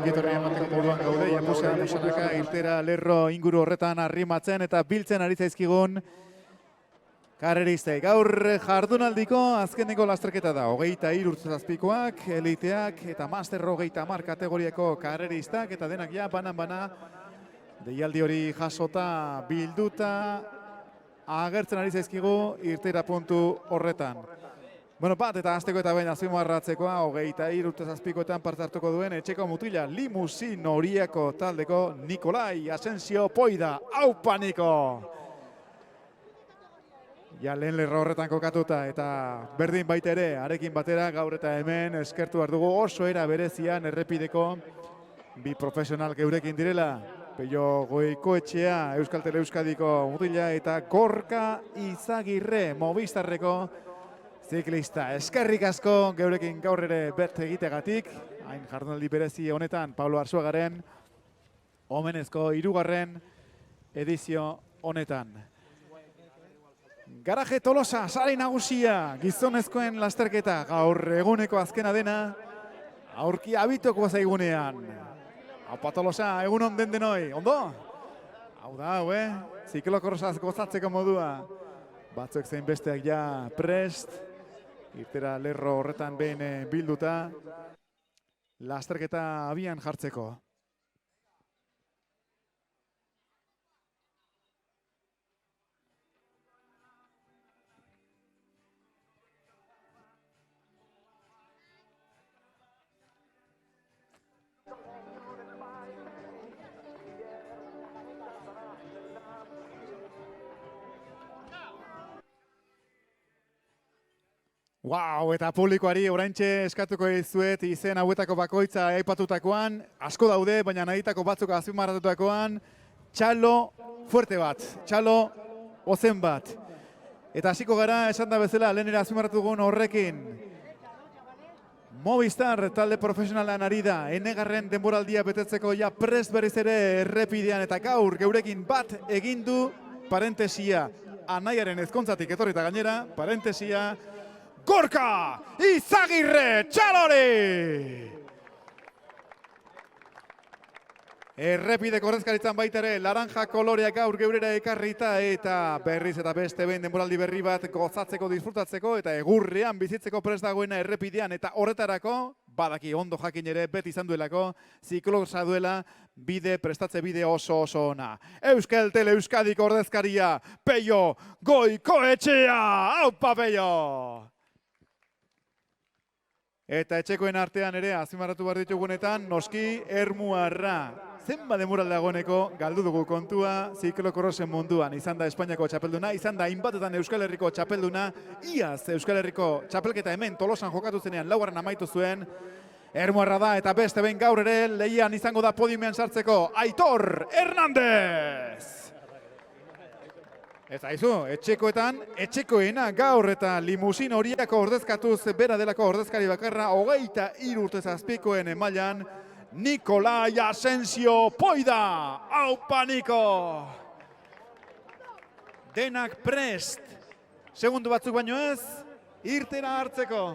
ongitorri emateko moduan gaude, Japusa Musanaka irtera lerro inguru horretan arrimatzen eta biltzen ari zaizkigun karreristei. Gaur jardunaldiko azkeneko lasterketa da, 23 urtezazpikoak, eliteak eta master 30 kategoriako karreristak eta denak ja banan-bana deialdi hori jasota bilduta agertzen ari zaizkigu irtera puntu horretan. Bueno, bat eta hasteko eta behin azpimarratzekoa 23 urtezazpikoetan parte hartuko duen etxeko mutila limusin horiako taldeko Nikolai Asensio Poida. Aupa, Niko! Ja, lehen lerro horretan kokatuta eta berdin baita ere, arekin batera gaur eta hemen eskertu behar dugu oso era berezian errepideko bi profesional geurekin direla. Peio Goikoetxea, Euskal Tele Euskadiko mutila eta Gorka Izagirre, Movistarreko ziklista. Eskerrik asko geurekin gaur ere bert egitegatik. Hain jardunaldi berezi honetan, Pablo Arzuagaren omenezko 3. edizio honetan. Garaje Tolosa, sari nagusia, gizonezkoen lasterketa, gaur eguneko azkena dena, aurki abitoko zaigunean. Aupa Tolosa, egun onden denoi, ondo? Hau da, ziklokorosaz gozatzeko modua. Batzuk zein besteak ja prest, irtera lerro horretan behin bilduta, lasterketa abian jartzeko. Wow, eta publikoari oraintxe eskatuko dizuet izen hauetako bakoitza aipatutakoan, asko daude, baina nahitako batzuk azpimarratutakoan, txalo fuerte bat, txalo ozen bat. Eta hasiko gara, esan da bezala, lehenera azpimarratugun horrekin. Movistar talde profesionalan ari da, enegarren denboraldia betetzeko ja prest berriz ere errepidean eta gaur geurekin bat egindu parentesia. Anaiaren ezkontzatik etorrita gainera, parentesia, Gorka Izagirre txalori! Errepideko ordezkaritzan baita ere, laranja koloreak gaur geurera ekarrita eta berriz eta beste behin denboraldi berri bat gozatzeko, disfrutatzeko eta egurrean bizitzeko prest dagoena errepidean eta horretarako, badaki ondo jakin ere beti izan duelako, ziklosa duela bide, prestatze bide oso ona. Euskal Tele Euskadiko ordezkaria, Peio Goikoetxea! Aupa, Peio! Eta etxekoen artean ere, azpimarratu behar ditugunetan, noski Ermuarra. Zenba denboraldi dagoeneko galdu dugu kontua ziklokorosen munduan. Izan da Espainiako txapelduna, izan da hainbatetan Euskal Herriko txapelduna, iaz Euskal Herriko txapelketa hemen Tolosan jokatu zenean 4. amaitu zuen. Ermuarra da eta beste behin gaur ere lehian izango da podiumean sartzeko Aitor Hernández! Ez aizu, etxekoetan, etxekoena gaur eta limusin horiako ordezkatuz bera delako ordezkari bakarra 23 urtezazpikoen mailan Nikolai Asensio Poida! Aupa, Niko! Denak prest, segundu batzuk baino ez, irtera hartzeko.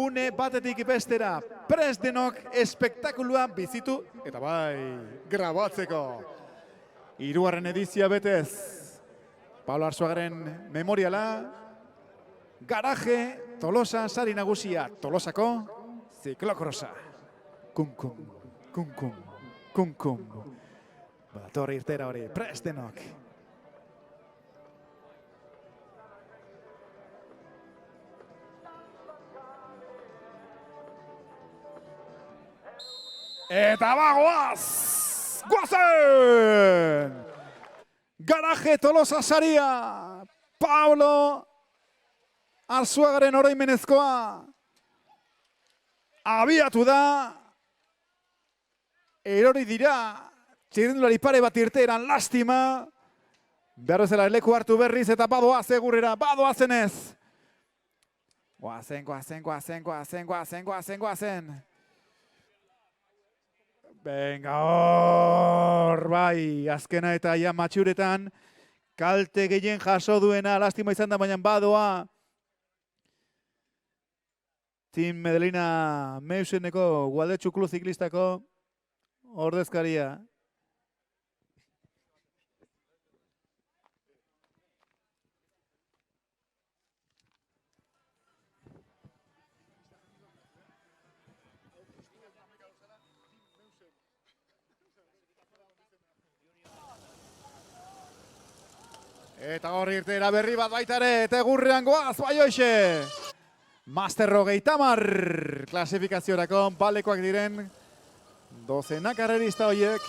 Une batetik bestera, prest denok espektakulua bizitu eta bai, grabatzeko. 3. edizioa betez. Pablo Arzuagaren memoriala, Garaje Tolosa sari nagusia, Tolosako ziklokrosa. Kum-kum, kum-kum, kum-kum. Batorri irtera hori, prest denok. Eta bagoaz! Guazen! Garaje Tolosa saria! Pablo Arzuagaren oroimenezkoa! Abiatu da! Erori dira! Txirrindulari pare bat irteeran, lastima! Behar bezala leku hartu berriz eta badoaz egurrera, badoazenez! Guazen, guazen, guazen, guazen, guazen, guazen, guazen! Venga, hor, bai, azkena eta ja matxuretan, kalte gehien jaso duena, lastima izan da, baina badoa. Team Medelina Meuseneko Gualdetxu Klub Ziklistako ordezkaria. Eta hor irtera berri bat baitare, eta egurrean goaz, bai hoxe! Master 30 klasifikaziorako balekoak diren dozenak karrerista horiek.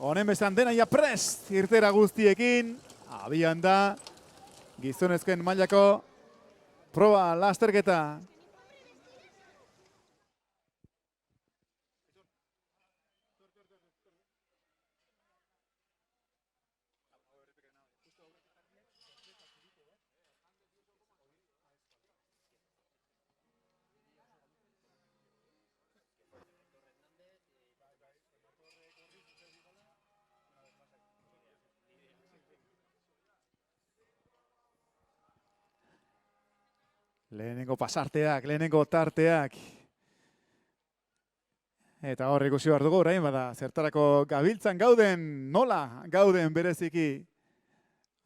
Honen bezan dena ia prest irtera guztiekin. Abian da gizonezken mailako proba lasterketa. Lehenengo pasarteak, lehenengo tarteak. Eta hor ikusi behar dugu, orain bada, zertarako gabiltzan gauden, nola gauden bereziki.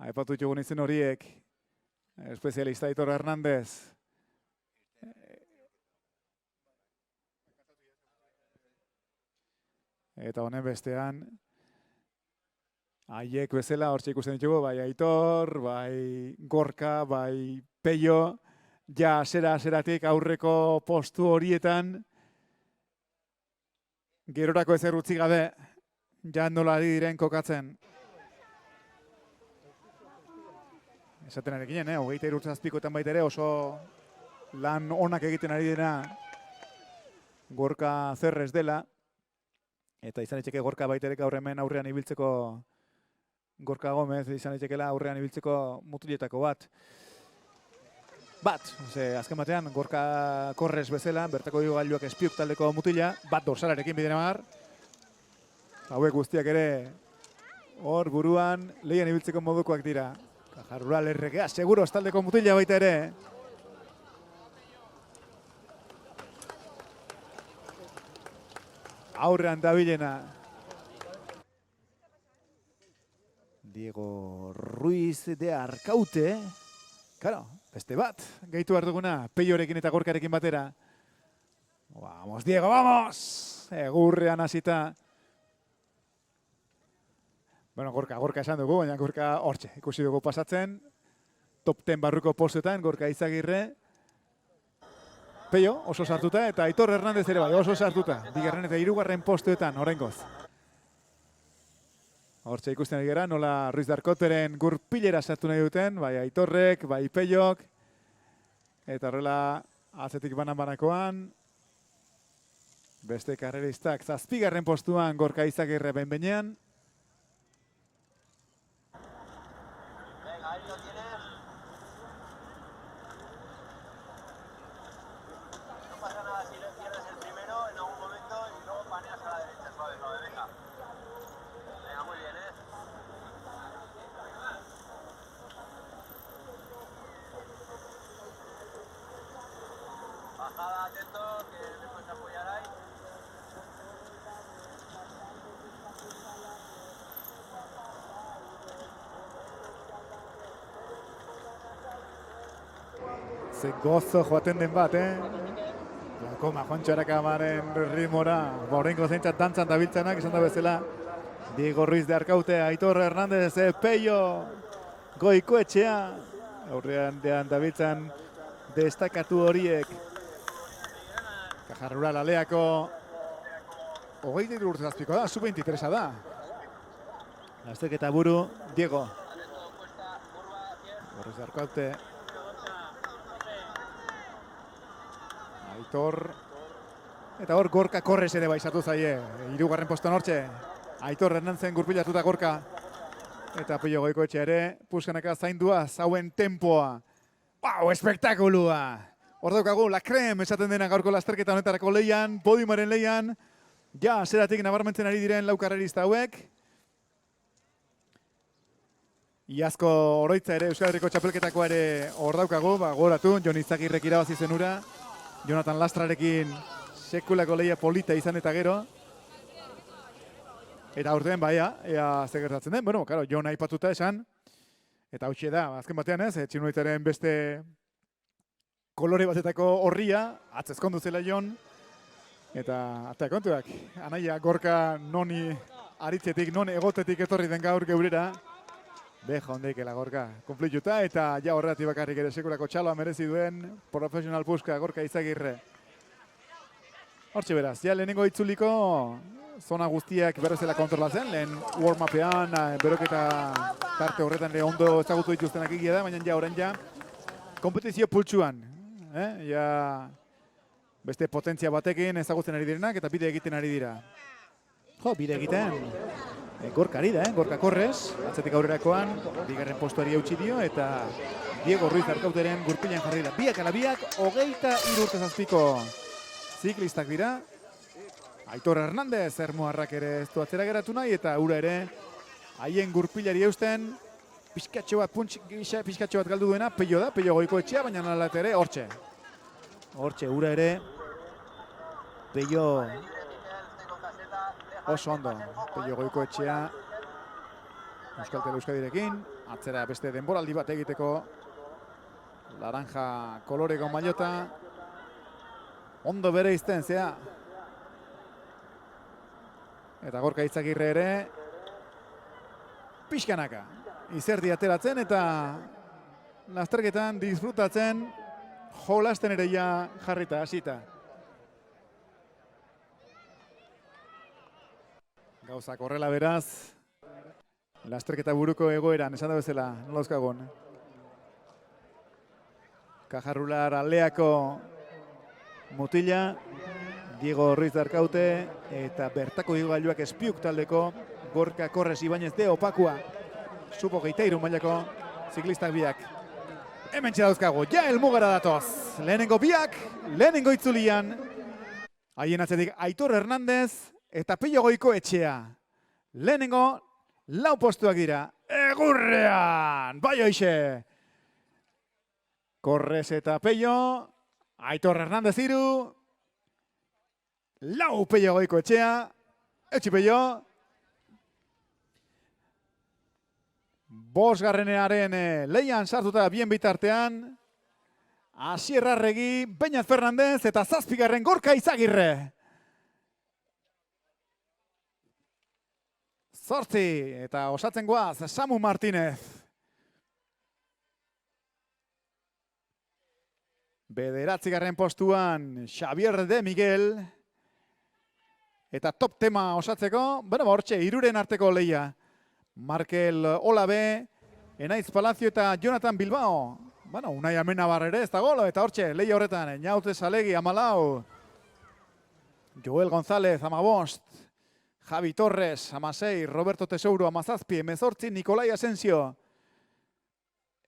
Aipatu ditugun izen horiek, espezialista Aitor Hernández. Eta honen bestean, haiek bezala hortxe ikusten ditugu, bai Aitor, bai Gorka, bai Peio. Ja, zeratik aurreko postu horietan, gerorako ezer utzi gabe, ja nola ari diren kokatzen. Esaten ari ginen, 23 urte zazpikoetan baita ere oso lan onak egiten ari dena Gorka Zerrez dela. Eta izan etxeke Gorka baita ere gaur hemen aurrean ibiltzeko, Gorka Gomez izan etxekela aurrean ibiltzeko mutiletako bat. Azken batean, Gorka Korrez bezala, bertako igogailuak espiuk taldeko mutila, bat dorsalarekin bidena mar. Hauek guztiak ere hor buruan lehian ibiltzeko modukoak dira. Kajarrural erregea, seguro taldeko mutila baita ere. Aurrean dabilena. Diego Ruiz de Arkaute. Claro, beste bat, gehitu behar duguna, Peiorekin eta Gorkarekin batera. Vamos, Diego, vamos! Egurrean hasita. Bueno, Gorka esan dugu, baina Gorka hortxe, ikusi dugu pasatzen. Top 10 barruko postuetan, Gorka Izagirre. Peio, oso sartuta, eta Aitor Hernández ere bai, oso sartuta. Bigarren eta hirugarren postuetan, oraingoz. Hortxe ikusten ari gara, nola Ruiz de Arkoteren gurpilera sartu nahi duten, bai Aitorrek, bai Peiok. Eta horrela atzetik banan-banakoan. Beste karreristak zazpigarren postuan Gorka Izagirre behin-behinean. Atento, que me puedes apoyar ahí. Ze gozo joaten den bat, Lakoma, Juancho Arakamaren ritmora, horrengo zeintzat dantzan dabiltzenak, esan da bezala. Diego Ruiz de Arkaute, Aitor Hernández, Peio, Goikoetxea. Aurrean dabiltzan destakatu horiek. Kajarrural aleako 23 urte zazpiko da, sub-23 da. Lasterketa buru, Diego. Ruiz de Arkaute. Aitor. Eta hor Gorka Korrez ere baizatu zaie. Hirugarren postuan hortxe. Aitor Hernantzen gurpilatuta Gorka. Eta Peio Goikoetxea ere, puskanaka zaindua, zauen tempoa. Pau, espektakulua! Hor daukagu, La Creme esaten dena gaurko lasterketa honetarako lehian, podiumaren lehian. Ja, zeratik nabarmentzen ari diren lau karrerista hauek. Iazko oroitza ere, Euskal Herriko txapelketakoa ere hor daukagu, gogoratu, Jon Izagirrek irabazi zen ura, Jonathan Lastrarekin sekulako lehia polita izan eta gero. Eta aurten baia, ea ze gertatzen den, bueno, claro, Jon aipatuta esan, eta hautsi da, azken batean ez, txinuetaren beste kolore batetako horria, atzezkondu zela Jon, eta kontuak, anaia Gorka noni aritzetik, non egotetik etorri den gaur geurera, beha hondeikela Gorka, konflituta, eta ja horregatik bakarrik ere sekulako txaloa merezi duen profesional puska Gorka Izagirre. Hortxe beraz, ja lehenengo itzuliko zona guztiak berrezela kontrolatzen, lehen warm-upean, beroketa tarte horretan ere ondo ezagutu dituztenak egia da, baina ja orain ja kompetizio pultsuan. Ja beste potentzia batekin ezagutzen ari direnak eta bide egiten ari dira. Jo, bide egiten Gorka ari da, Gorka Korrez, atzetik aurrerakoan, bigarren postuari eutxi dio eta Diego Ruiz Arkauteren gurpilean jarri da. Biak ala biak, 23 urte zazpiko ziklistak dira. Aitor Hernandez, ermuarrak ere ez du atzera geratu nahi eta ura ere haien gurpilari eusten pixkatxo bat galdu duena, Pello da, Pello Goikoetxea, baina nalat ere hortxe. Hortxe, ura ere, Pello oso ondo, Pello Goikoetxea Euskaltel Euskadirekin, atzera beste denboraldi bat egiteko laranja koloreko mailota, ondo bere izten, zea. Eta Gorka Izagirre ere pixkanaka izerdi ateratzen eta lasterketan disfrutatzen jolasten ere ja jarrita hasita. Gauzak horrela beraz, lasterketa buruko egoeran, esan da bezala, nola euskagun. Kajarrular aldeako mutila, Diego Ruiz Arkaute eta bertako igailuak espiuk taldeko Gorka Korrez Ibañez de Opakua. Supo 23 mailako ziklistak biak. Hemen dauzkagu, ja helmugara datoz. Lehenengo biak, lehenengo itzulian. Haien atzetik Aitor Hernandez eta Pello Goikoetxea. Lehenengo lau postuak dira. Egurrean, bai hoixe. Korrez eta Pello, Aitor Hernandez 3. Lau Pello Goikoetxea, etxi Pello. Bosgarrenearen leian sartuta bien bitartean. Asier Arregi, Beñat Fernandez eta 7. Gorka Izagirre. 8 eta osatzen goaz Samu Martinez. 9. postuan Xavier de Miguel. Eta top tema osatzeko, bueno, hortxe, 3 arteko lehia. Markel Olabe, Enaiz Palacio eta Jonathan Bilbao. Bueno, Unai Amenabar ere ez da golo, eta hortxe, lehia horretan, Ñaute Salegi, 14. Joel González, 15. Javi Torres, 16. Roberto Tesouro, 17. 18. Nikolai Asensio.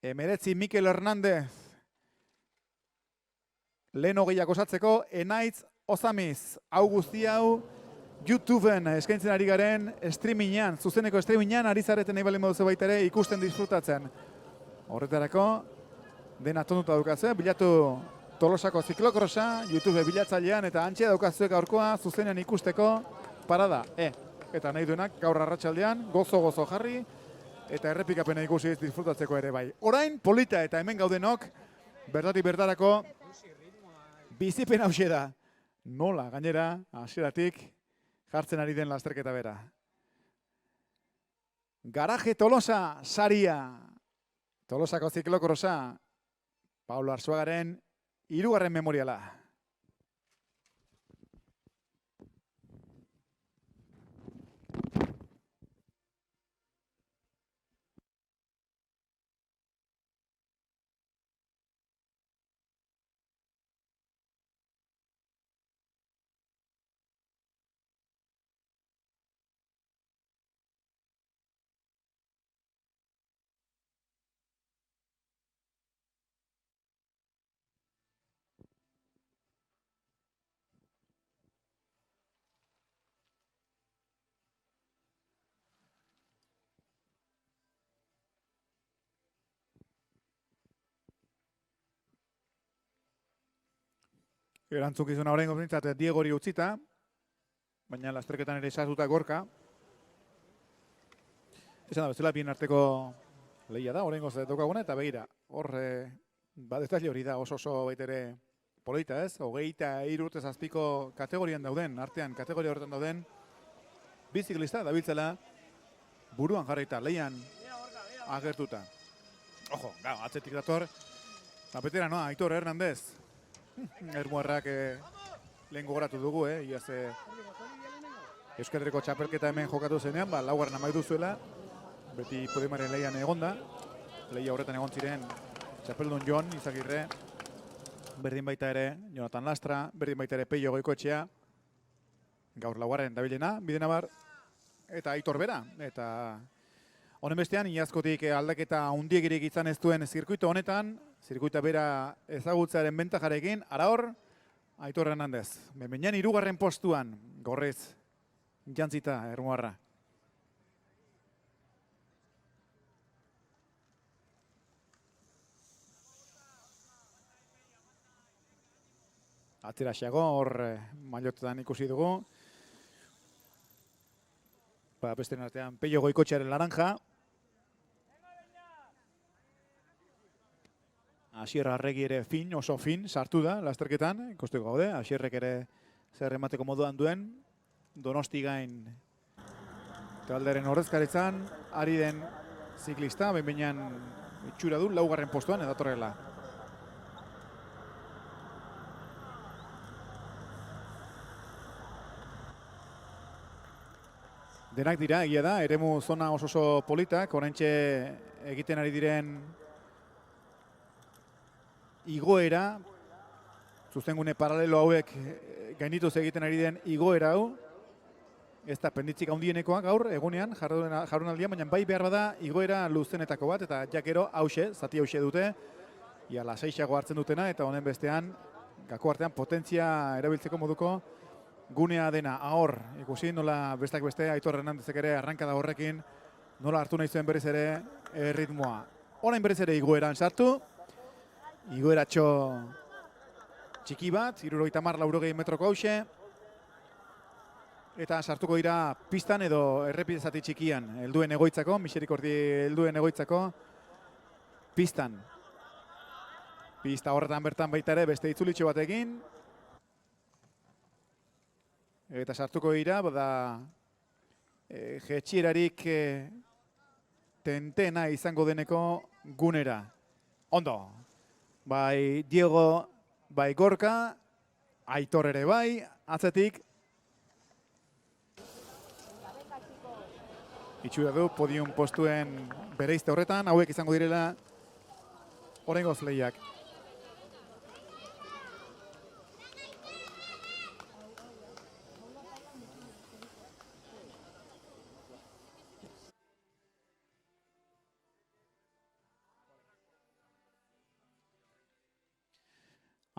19. Mikel Hernández. Lehen hogeiak osatzeko, Enaiz Ozamiz. Hau guzti hau, YouTubeen eskaintzen ari garen streamingan, zuzeneko streamingan ari zareten nahi balin moduzu baita ere ikusten disfrutatzen. Horretarako, dena tonduta daukazue, bilatu Tolosako ziklokrosa, YouTube bilatzailean eta antxe daukazuek gaurkoa zuzenean ikusteko parada. Eta nahi duenak gaur arratsaldean gozo jarri eta errepikapena ikusi disfrutatzeko ere bai. Orain, polita eta hemen gaudenok, bertatik bertarako bizipen hauxe da. Nola, gainera, hasieratik jartzen ari den lasterketa bera. Garaje Tolosa, saria. Tolosako ziklokrosa, Paulo Arzuagaren 3. memoriala. Erantzukizuna horrengo zintzat Diegori utzita, baina lasterketan ere sartuta Gorka. Esan da, bezala bien arteko lehia da, horrengo daukaguna, eta begira, hor, detalle hori da oso baitere polita ez, 23 urte zazpiko kategorian dauden, artean kategoria horretan dauden, biziklista dabiltzela buruan jarrita, lehian agertuta. Ojo, gau, atzetik dator, apetera noa, Aitor Hernandez. Ermuarrak lehen gogoratu dugu, iaz Euskal Herriko txapelketa hemen jokatu zenean, laugarren amaitu zuela, beti Podemaren lehian egonda, lehia horretan egon ziren txapeldun Jon, Izagirre, berdin baita ere Jonathan Lastra, berdin baita ere Peio Goikoetxea, gaur laugarren dabilena, bidenabar, eta Aitor bera, eta honen bestean, iazkotik aldaketa handiegirik izan ez duen zirkuito honetan, zirkuita bera ezagutzearen bentajarekin, ara hor, Aitor Hernandez. Bemenean 3. postuan, gorrez jantzita Ermuarra. Atzera xago, hor mailotetan ikusi dugu. Besteren artean Peio Goikoetxearen laranja. Asier Arregi ere oso fin, sartu da lasterketan, ikusteko gaude. Asierrek ere zer emateko moduan duen, Donosti gain talderen ordezkaritzan, ari den ziklista, behin itxura du, 4. postuan edatorrela. Denak dira, egia da, eremu zona oso politak, oraintxe egiten ari diren igoera, zuzengune paralelo hauek gaindituz egiten ari den igoera hau, ez da penditzik handienekoa gaur, egunean, jardunaldian, baina bai behar bada igoera luzenetako bat, eta jakero zati hause dute, ia lasaiago hartzen dutena, eta honen bestean, gako artean potentzia erabiltzeko moduko gunea dena. Ahor, ikusi nola bestak beste, Aitor Hernandezek ere arrankada horrekin, nola hartu nahi zuen berriz ere ritmoa. Orain berriz ere igoeran sartu, igoeratxo txiki bat, 70-80 metroko hause, eta sartuko dira pistan edo errepide zati txikian, helduen egoitzako, Miserikordi helduen egoitzako pistan. Pista horretan bertan baita ere beste itzulitxo batekin, eta sartuko dira, jetxierarik tentena izango deneko gunera. Ondo, bai Diego, bai Gorka, Aitor ere bai, atzetik. Itxura du, podium postuen bereizte horretan, hauek izango direla oraingoz lehiak.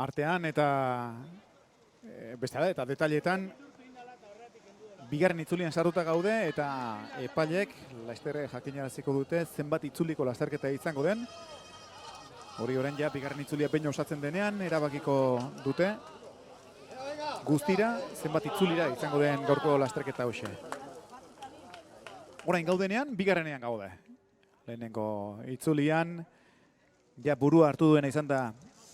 Artean eta bestela eta detailetan bigarren itzulian sartuta gaude eta epailek laster jakinaraziko dute zenbat itzuliko lasterketa izango den. Hori orain ja bigarren itzulia behin osatzen denean erabakiko dute guztira zenbat itzulira izango den gaurko lasterketa hoxe. Orain gaudenean bigarrenean gaude. Lehenengo itzulian ja burua hartu duena izan da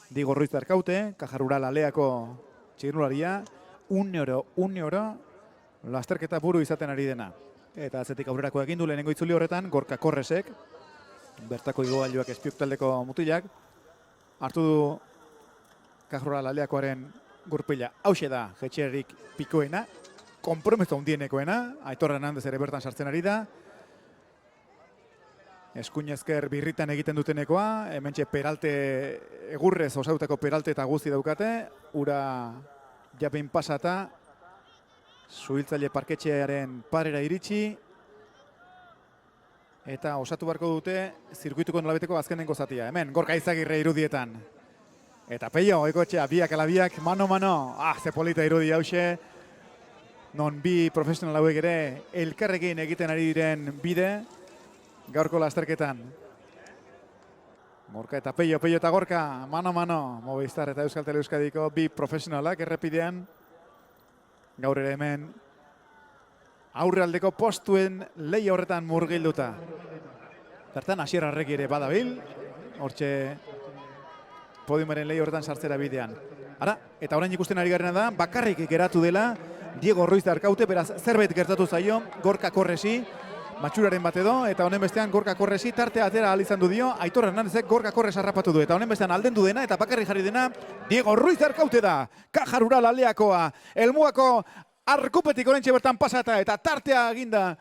Diego Ruiz Darkaute, Caja Rural Aleako txirrindularia, une oro lasterketa buru izaten ari dena. Eta atzetik aurrerako egin du lehenengo itzuli horretan, Gorka Korresek, bertako igogailuak espiuk taldeko mutilak, hartu du Caja Rural Aleakoaren gurpila. Hauxe da, jetxerik pikoena, konpromezu handienekoena, Aitor Hernandez ere bertan sartzen ari da, eskuinezker birritan egiten dutenekoa, hementxe peralte egurrez osautako peralte eta guzti daukate, ura japein pasata, zuhiltzaile parketxearen parera iritsi, eta osatu beharko dute zirkuituko nolabeteko azkenengo zatia. Hemen, Gorka Izagirre irudietan. Eta Peio, Goikoetxea, biak ala biak, mano, ze polita irudi hause, non bi profesional hauek ere elkarrekin egiten ari diren bide, gaurko lasterketan. Gorka eta Peio eta Gorka, mano, Movistar eta Euskal Euskadiko bi profesionalak errepidean. Gaur ere hemen aurrealdeko postuen lehia horretan murgilduta. Bertan, Asier Arregi ere badabil, hortxe podiumaren lehia horretan sartzera bidean. Ara, eta orain ikusten ari garena da, bakarrik geratu dela Diego Ruiz de Arkaute, beraz zerbait gertatu zaio, Gorka Korresi, matxuraren bat edo, eta honen bestean Gorka Korresi tartea atera ahal izan du dio, Aitor Hernandezek Gorka Korres harrapatu du, eta honen bestean aldendu dena, eta bakarrik jarri dena, Diego Ruiz de Arkaute da, Kaja Rural Aleakoa, Elmuako Arkupetik orentxe bertan pasata, eta tartea eginda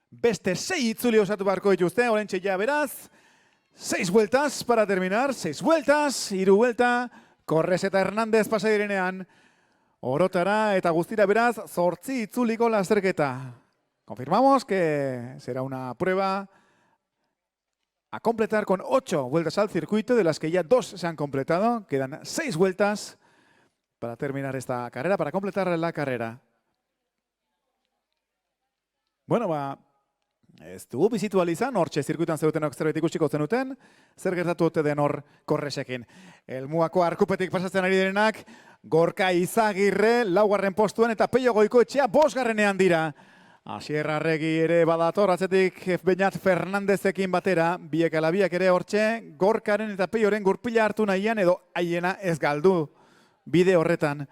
beste 6 itzuli osatu beharko dituzte, orentxe ja beraz, 6 vueltas para terminar, 6 vueltas, 3 vuelta, Korres eta Hernandez pasa direnean, orotara eta guztira beraz, 8 itzuliko lasterketa. Confirmamos que será una prueba a completar con 8 vueltas al circuito, de las que ya 2 se han completado. Quedan 6 vueltas para terminar esta carrera, para completar la carrera. Bueno, ez dugu bizitu alizan, hortxe zirkuitan zeutenok zerbait ikusiko zenuten, zer gertatu ote den hor Korresekin. Elmuako Arkupetik pasatzen ari direnak, Gorka Izagirre, 4. postuan, eta Peio Goikoetxea 5. dira. Asier Arregi ere badator, atzetik Beñat Fernandezekin batera, biek ala biek ere hortxe, Gorkaren eta Peioren gurpila hartu nahian, edo haiena ez galdu bide horretan.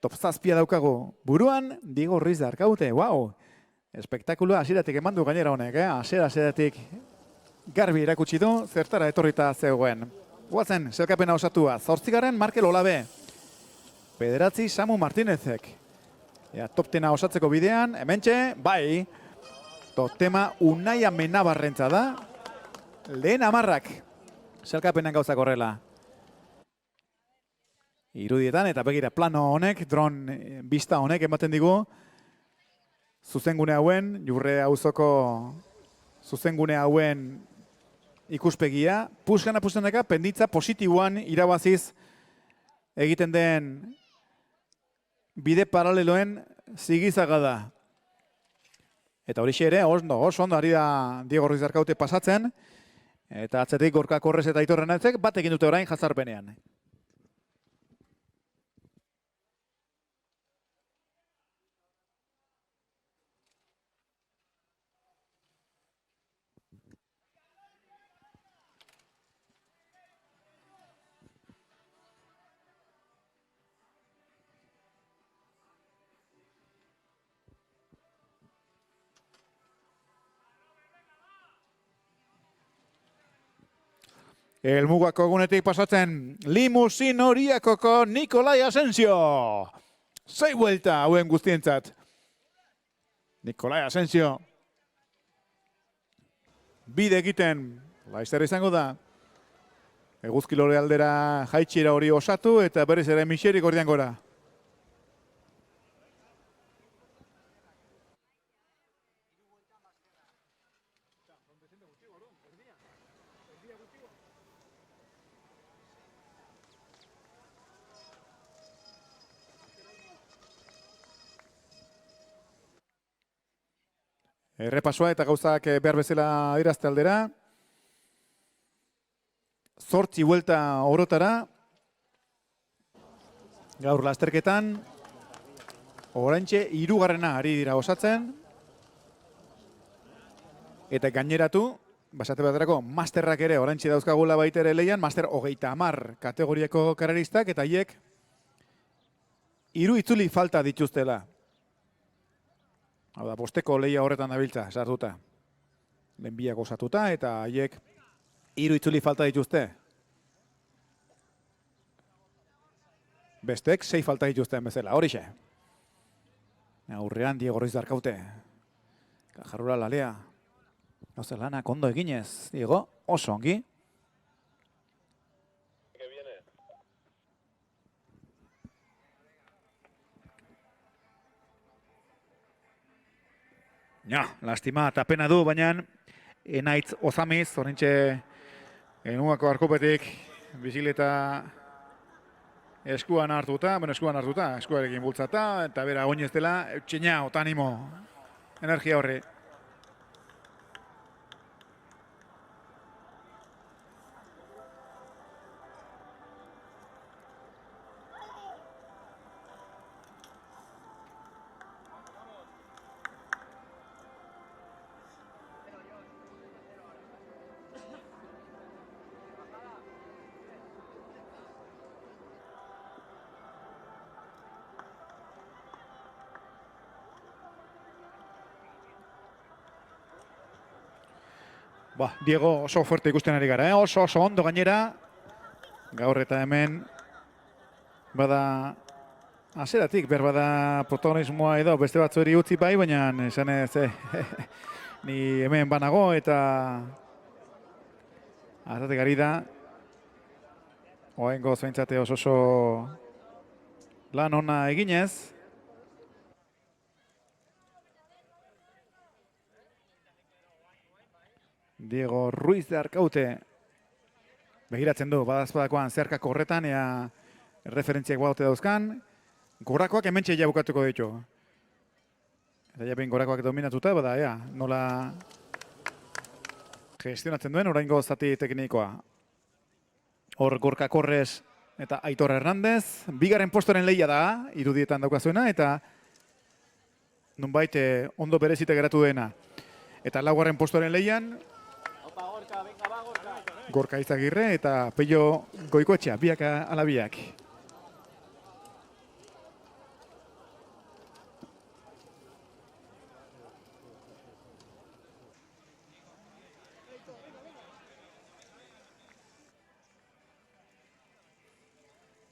Top 7 daukagu. Buruan, Diego Ruiz de Arkaute, wow! Espektakuloa hasieratik eman du gainera honek, hasieratik garbi erakutsi du, zertara etorrita zegoen. Guazen, zelkapena osatua, 8. Markel Olabe, 9. Samu Martinezek. Top 10 osatzeko bidean, hementxe, bai, totema Unai Amenabarrentza da, lehen 10 zelkapenan gauzak horrela. Irudietan, eta begira plano honek, dron bista honek ematen digu, zuzengune hauen, Jurre auzoko zuzengune hauen ikuspegia, pusteneka penditza positiboan irabaziz egiten den bide paraleloen zigizaga da. Eta horixe ere, oso ondo ari da Diego Ruiz de Arkaute pasatzen, eta atzetik Gorka Korres eta Aitor Hernandezek bat egin dute orain jazarpenean. Elmugako egunetik pasatzen limusin horiakoko Nikolai Asensio. 6 vuelta hauen guztientzat. Nikolai Asensio. Bide egiten, laizzer izango da. Eguzkilore aldera jaitxera hori osatu eta berriz ere Miserik ordean gora. Errepasoa eta gauzak behar bezala adirazte aldera. 8 vuelta orotara. Gaur lasterketan. Oraintxe 3. ari dira osatzen. Eta gaineratu, basate baterako, masterrak ere oraintxe dauzkagula baita ere leian, master 30 kategoriako kararistak, eta haiek 3 itzuli falta dituztela. Hau da, 5. lehia horretan dabiltza, sartuta. Lehenbiak osatuta eta haiek 3 itzuli falta dituzte. Bestek 6 falta dituzten bezala, horixe. Aurrean Diego Ruiz de Arkaute. Kaja Rural Alea. Gauza lanak ondo eginez, Diego, oso ongi. Ja, lastima eta pena du, baina Enaitz Ozamiz, horrentxe Elmugako Arkupetik bizikleta eskuan hartuta, eskuarekin bultzata, eta bera oinez dela, eutxina, otanimo, energia horri. Diego oso fuerte ikusten ari gara, oso ondo gainera. Gaur eta hemen bada hasieratik berbada protagonismoa edo beste batzueri utzi bai, baina esan ez ni hemen banago eta atatik ari da. Oaingo zaintzate oso lan ona eginez. Diego Ruiz de Arkaute begiratzen du, badazpadakoan zeharkako horretan, ea referentziak baute dauzkan. Gorakoak hementxe ja bukatuko ditu. Eta ja behin gorakoak dominatuta, bada, ea, nola gestionatzen duen oraingo zati teknikoa. Hor Gorka Korres eta Aitor Hernandez. Bigarren postoren lehia da, irudietan daukazuena, eta nonbait ondo berezite geratu dena. Eta laugarren postoren lehian, Gorka Izagirre eta Pello Goikoetxea, biak ala biak.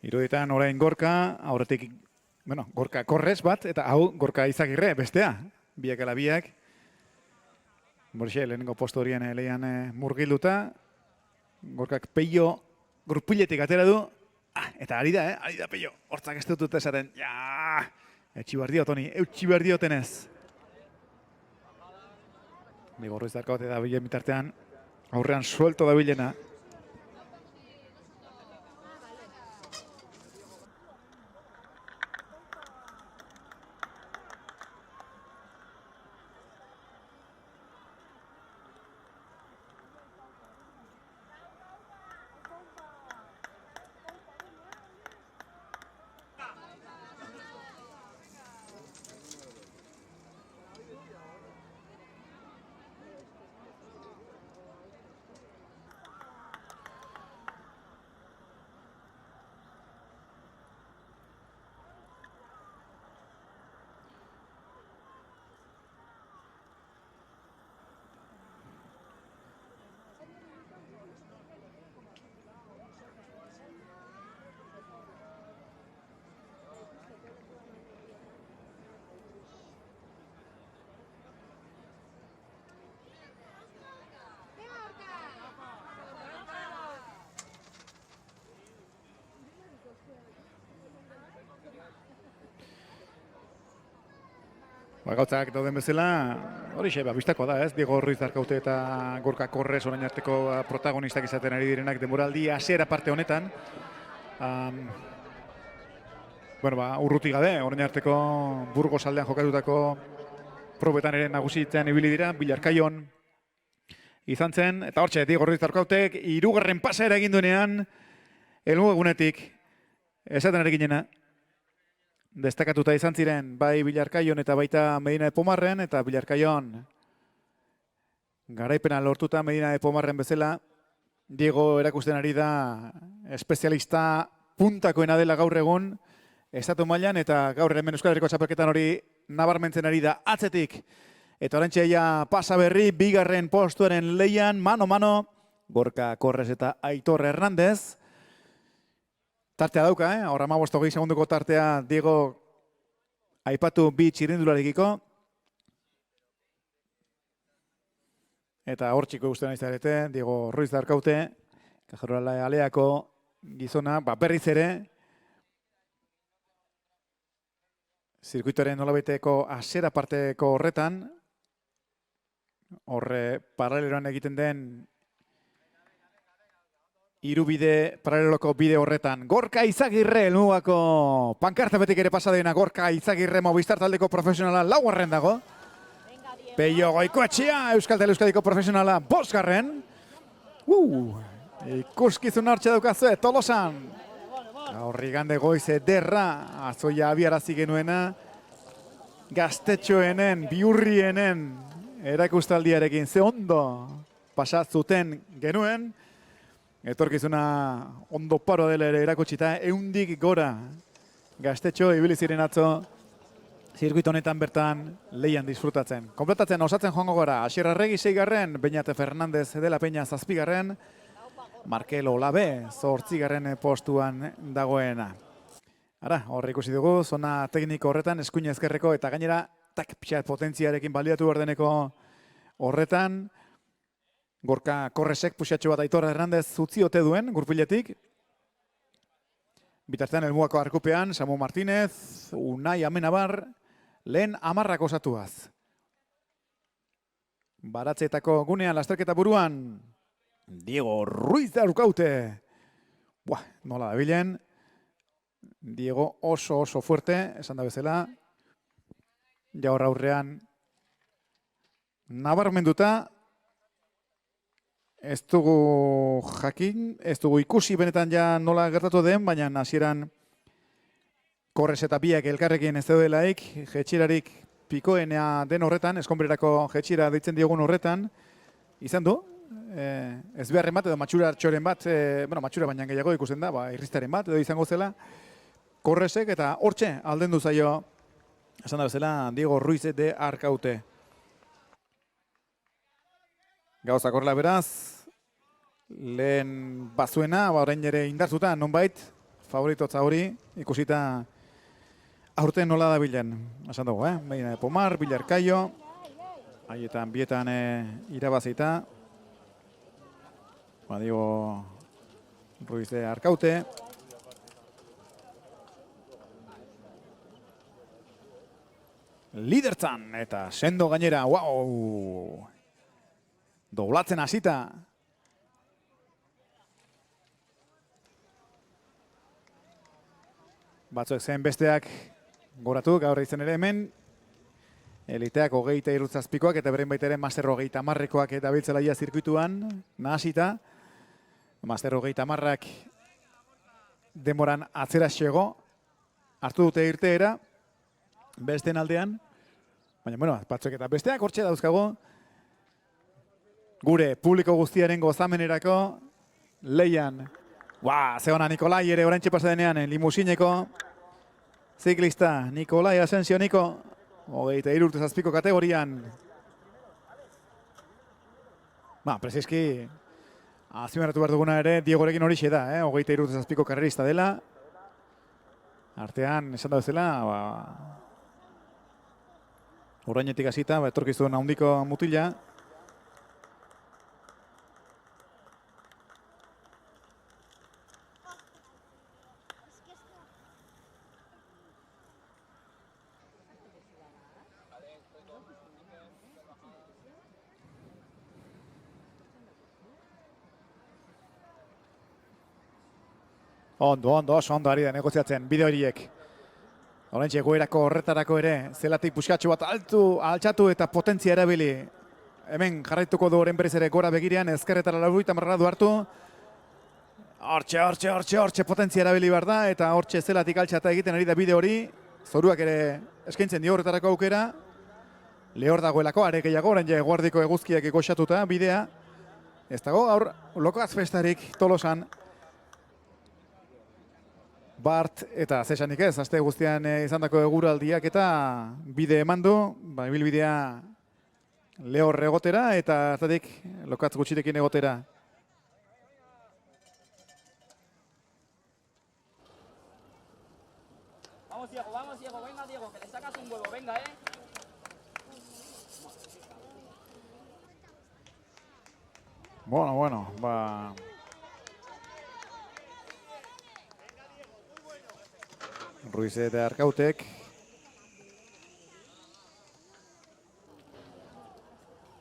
Irudietan orain Gorka, aurretik, Gorka Korres bat, eta hau Gorka Izagirre bestea, biak ala biak. Borxe, lehenengo posto horien lehian murgilduta. Gorkak Pello grupiletik atera du. Eta ari da Pello. Hortzak ez dut esaten. Ja! Etxi behar dio, Toni. Eutxi behar diotenez. Diego Ruiz de Arkaute da bilen bitartean. Aurrean suelto da bilena. Gauzak dauden bezala, hori xe, bistakoa da, ez? Diego Ruiz de Arkaute eta Gorka Korres orain arteko protagonistak izaten ari direnak denboraldi hasiera parte honetan. Urruti gabe, orain arteko Burgos aldean jokatutako probetan ere nagusitzen ibili dira, Bilarkaion izan zen. Eta hortxe, Diego Ruiz de Arkautek hirugarren pasa ere egin duenean, helmuga egunetik, esaten ari ginena. Destakatuta izan ziren, bai Bilarkaion eta baita Medina de Pomarren, eta Bilarkaion garaipena lortuta Medina de Pomarren bezala. Diego erakusten ari da espezialista puntakoena dela gaur egun, estatu mailan, eta gaur hemen Euskal Herriko txapelketan hori nabarmentzen ari da atzetik. Eta orantxe ja pasa berri, bigarren postuaren lehian, mano-mano, Gorka Korres eta Aitor Hernandez. Tartea dauka, Horra 15 segunduko tartea Diego aipatu bi txirrindularekiko. Eta hor txiko guztien nahi zarete, Diego Ruiz de Arkaute, Kajarrola aleako gizona, berriz ere, zirkuitoaren nolabaiteko hasiera parteko horretan, horre paraleloan egiten den irubide, paraleloko bide horretan. Gorka Izagirre, helmugako pankarta betik ere pasadena. Gorka Izagirre, Movistar taldeko profesionala, laugarren dago. Pello Goikoetxea, Euskal Euskadiko profesionala, bosgarren. Ikuskizun hartxe daukazue, Tolosan. Horri gande goiz ederra, azoia abiarazi genuena. Gaztetxoenen, biurrienen, erakustaldiarekin ze ondo pasatzuten genuen. Etorkizuna ondo paro dela ere erakutsita, 100 gora Gaztetxo ibili ziren atzo zirkuito honetan bertan lehian disfrutatzen. Kompletatzen osatzen joango gara, Asier Arregi 6garren, Beñate Fernandez de la Peña 7garren, Markel Olabe 8garren postuan dagoena. Ara, hor ikusi dugu, zona tekniko horretan, eskuin ezkerreko eta gainera pixat potentziarekin baliatu ordeneko horretan, Gorka Korresek puxatxo bat Aitor Hernandez utzi ote duen, gurpiletik. Bitartean helmuako arkupean, Samu Martínez, Unai Amenabar, lehen 10 osatuaz. Baratzeetako gunean, lasterketa buruan, Diego Ruiz daukaute. Buah, nola da bilen. Diego oso fuerte, esan da bezala. Jaur aurrean nabarmenduta. Ez dugu jakin, ez dugu ikusi benetan ja nola gertatu den, baina hasieran Korres eta biak elkarrekin ez daudelaik, jetxirarik pikoenea den horretan, eskonbrerako jetxira deitzen diogun horretan, izan du, ez beharren bat edo matxuratxoren bat, matxura baina gehiago ikusten da, irristaren bat edo izango zela, Korresek eta hortxe aldendu zaio, esan da bezala, Diego Ruiz de Arkaute. Gauzak horrela beraz, lehen bazuena, orain ere indarzuta, nonbait, favoritotza hori, ikusita aurten nola da bilen. Esan dugu, Pomar, Bilarkaio, haietan bietan irabazita. Diego Ruiz de Arkaute. Lidertzan eta sendo gainera, wow! Doblatzen hasita. Batzuek zen besteak goratu, gaur izan ere hemen. Eliteak 23 eta beren baita ere Master 30 eta biltzela ia zirkuituan nahasita. Master 30 demoran atzera xego. Hartu dute irteera. Besteen aldean. Baina, batzuek eta besteak hortxe dauzkago. Gure publiko guztiaren gozamenerako lehian. Zegona Nikolai ere oraintxe pasa denean, limusineko ziklista Nikolai Asensio Niko, 23 urte zazpiko kategorian. Preziski, azpimarratu behar duguna ere, Diegorekin horixe da, 23 urte zazpiko karrerista dela. Artean, esan da bezala, orainetik hasita, etorkizun handiko mutila. Oso ondo ari da negoziatzen bide horiek. Horrentxe egoerako horretarako ere, zelatik puskatxo bat altxatu eta potentzia erabili. Hemen jarraituko du horren berriz ere gora begirean, ezkerretara 80 gradu hartu. Hortxe potentzia erabili behar da, eta hortxe zelatik altxata egiten ari da bide hori. Zoruak ere eskaintzen dio horretarako aukera. Lehor dagoelako, are gehiago, horrentxe guardiko eguzkiak goxatuta bidea. Ez dago, gaur lokaz festarik Tolosan. Bart eta zesanik ez, aste guztian izandako eguraldiak eta bide eman du, ibilbidea lehor egotera eta hartatik lokatz gutxitekin egotera. Vamos Diego, venga Diego, que le sacas un huevo, venga, Bueno, Ruiz de Arkautek.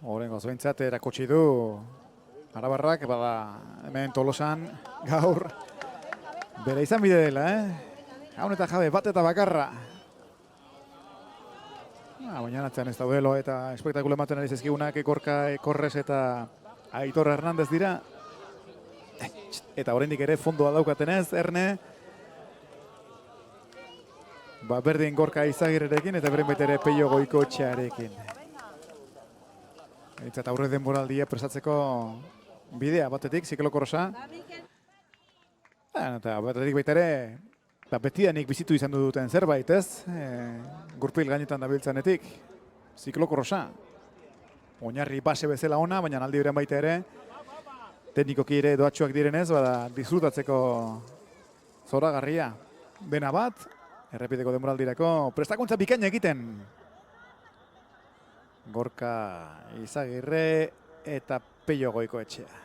Horrengoz behintzat erakutsi du Arabarrak, hemen Tolosan gaur bere izan bide dela, Gaun eta jabe bat eta bakarra. Baina atzean ez daudelo eta espektakula ematen ari zezkigunak Gorka Korres eta Aitor Hernandez dira. Eta oraindik ere fondoa daukatenez, Erne. Berdin Gorka Izagirerekin eta beren baita ere Peio Goikotxearekin. Eta aurre denboraldia presatzeko bidea batetik, ziklokorosa. Eta batetik baita ere Eta betidanik bizitu izan duten zerbait, ez? Gurpil gainetan dabiltzanetik. Ziklokrosa. Oinarri base bezala ona, baina aldi berean baita ere, teknikoki ere doatxoak direnez, bada disfrutatzeko zoragarria. Dena bat, errepideko denboraldirako prestakuntza bikaina egiten. Gorka Izagirre eta Pello Goikoetxea.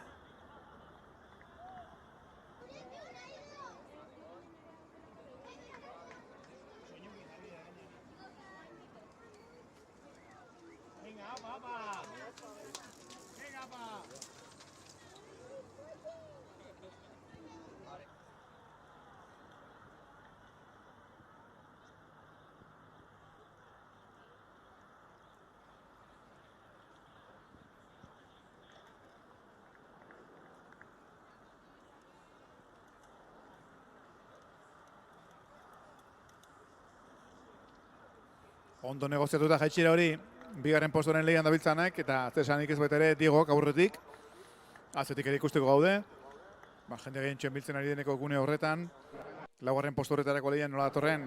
Ondo negoziatuta jaitxira hori, bigarren postoren lehian dabiltzanak, eta zesanik ez baita ere Diegok aurretik. Atzetik ere ikusteko gaude. Jende gehientxoen biltzen ari deneko gune horretan. Laugarren posto horretarako lehian nola datorren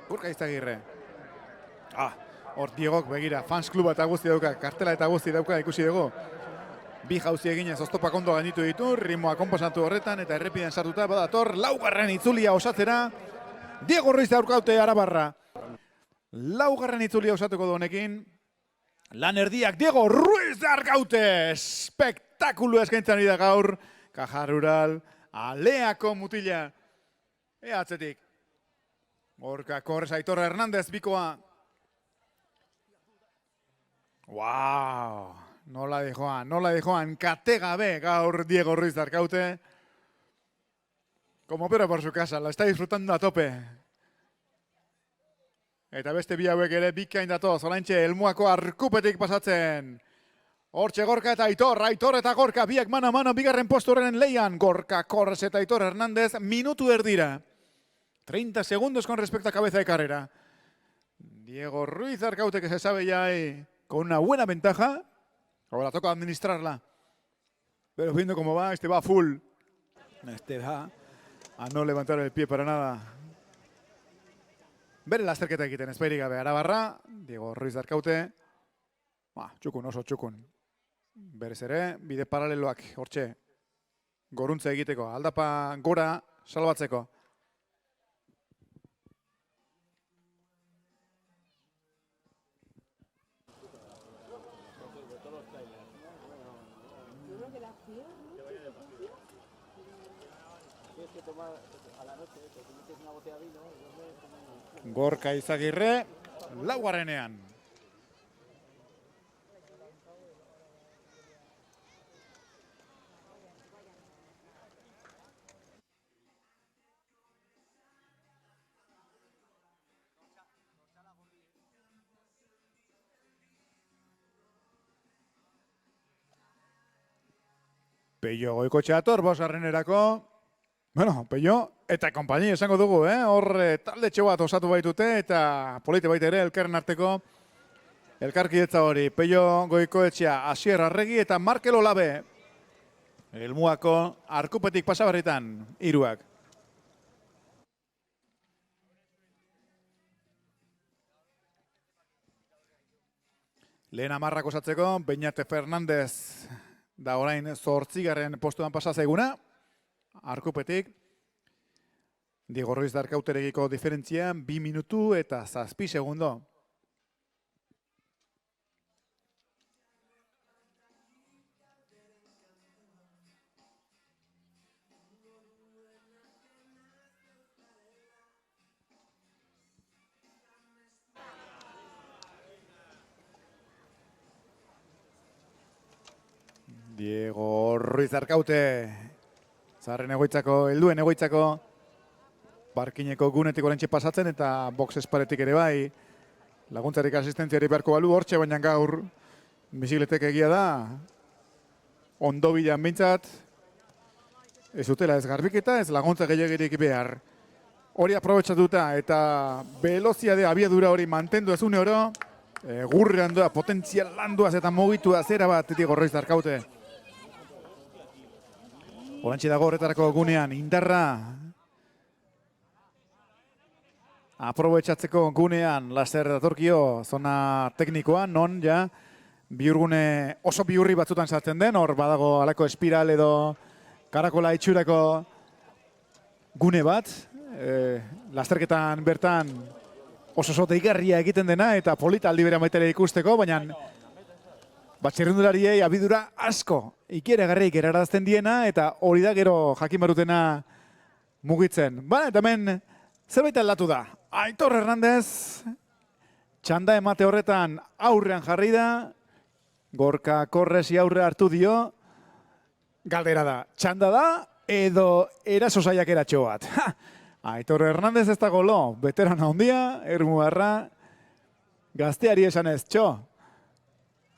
Gorka Izagirre. Hor Diegok begira, fans kluba eta guzti dauka, kartela eta guzti dauka ikusi dugu. Bi jauzi eginez oztopak ondo gainitu ditu, ritmoa konposatu horretan eta errepiden sartuta badator laugarren itzulia osatzera Diego Ruiz Arkaute Arabarra. Laugarren itzulia osatuko du honekin. Lan erdiak Diego Ruiz Arkaute. Spektakulu eskaintzen ari da gaur. Kaja Rural, Aleako mutila. Atzetik. Gorka Korres Aitor Hernandez bikoa. Wow! Nola di joan, kate gabe gaur Diego Ruiz Arkaute. Como pero por su casa, la está disfrutando a tope. Eta beste bi hauek ere bikain datoz, oraintxe Elmuako Arkupetik pasatzen. Hortxe Gorka eta Aitor eta Gorka, biak mano bigarren posturen leian. Gorka Korres eta Aitor Hernandez, minutu erdira. 30 segundos con respecto a cabeza de carrera. Diego Ruiz Arkaute, que se sabe ya ahí con una buena ventaja. Ahora toca administrarla. Pero viendo cómo va, este va full. Este va a no levantar el pie para nada. Bere lasterketa egiten ezbairik gabe Arabarra, Diego Ruiz Arkaute. Txukun, oso txukun. Berez ere, bide paraleloak hortxe goruntza egiteko, aldapa gora salbatzeko. Gorka Izagirre, laugarrenean. Pello Goikoetxea ator, bosgarrenerako. Bueno, Pello eta konpainia esango dugu, hor talde bat osatu baitute eta polite baita ere elkarren arteko elkarkidetza hori. Pello Goikoetxea, Asier Arregi eta Markel Olabe. Elmuako Arkupetik pasabarritan, hiruak. Lehen amarrak osatzeko, Beñate Fernandez da orain 8. postuan pasa zaiguna. Arkupetik. Diego Ruiz Arkauterekiko diferentzia 2 minutu eta 7 segundo. Diego Ruiz Arkaute, zaharren egoitzako, helduen egoitzako, parkineko gunetik orentxe pasatzen eta box esparetik ere bai, laguntzarik asistentziari beharko balu hortxe, baina gaur bizikletek egia da, ondo bilan bintzat, ez dutela ez garbiketa, ez laguntza gehiagirik behar. Hori aprobetxatuta eta veloziade abiadura hori mantendu ez une oro, gurre handoa, potentzial landuaz eta mugitua zera bat Diego Ruiz Arkaute. Orantxe dago horretarako gunean, indarra. aprobetxatzeko gunean laster datorkio zona teknikoan, non ja bihurgune oso bihurri batzutan sartzen den, hor badago alako espiral edo karakola itxurako gune bat, lasterketan bertan oso deigarria egiten dena eta polita aldi bera maitere ikusteko, baina txirrindulariei abidura asko ikeragarrik erarazten diena eta hori da gero jakin barutena mugitzen. Eta hemen zerbait aldatu da. Aitor Hernandez txanda emate horretan aurrean jarri da, Gorka Korresi aurre hartu dio, galdera da, txanda da edo eraso saiakeratxo bat. Aitor Hernandez ez da golo, veterana handia, ermuarra, gazteari esan ez, txo,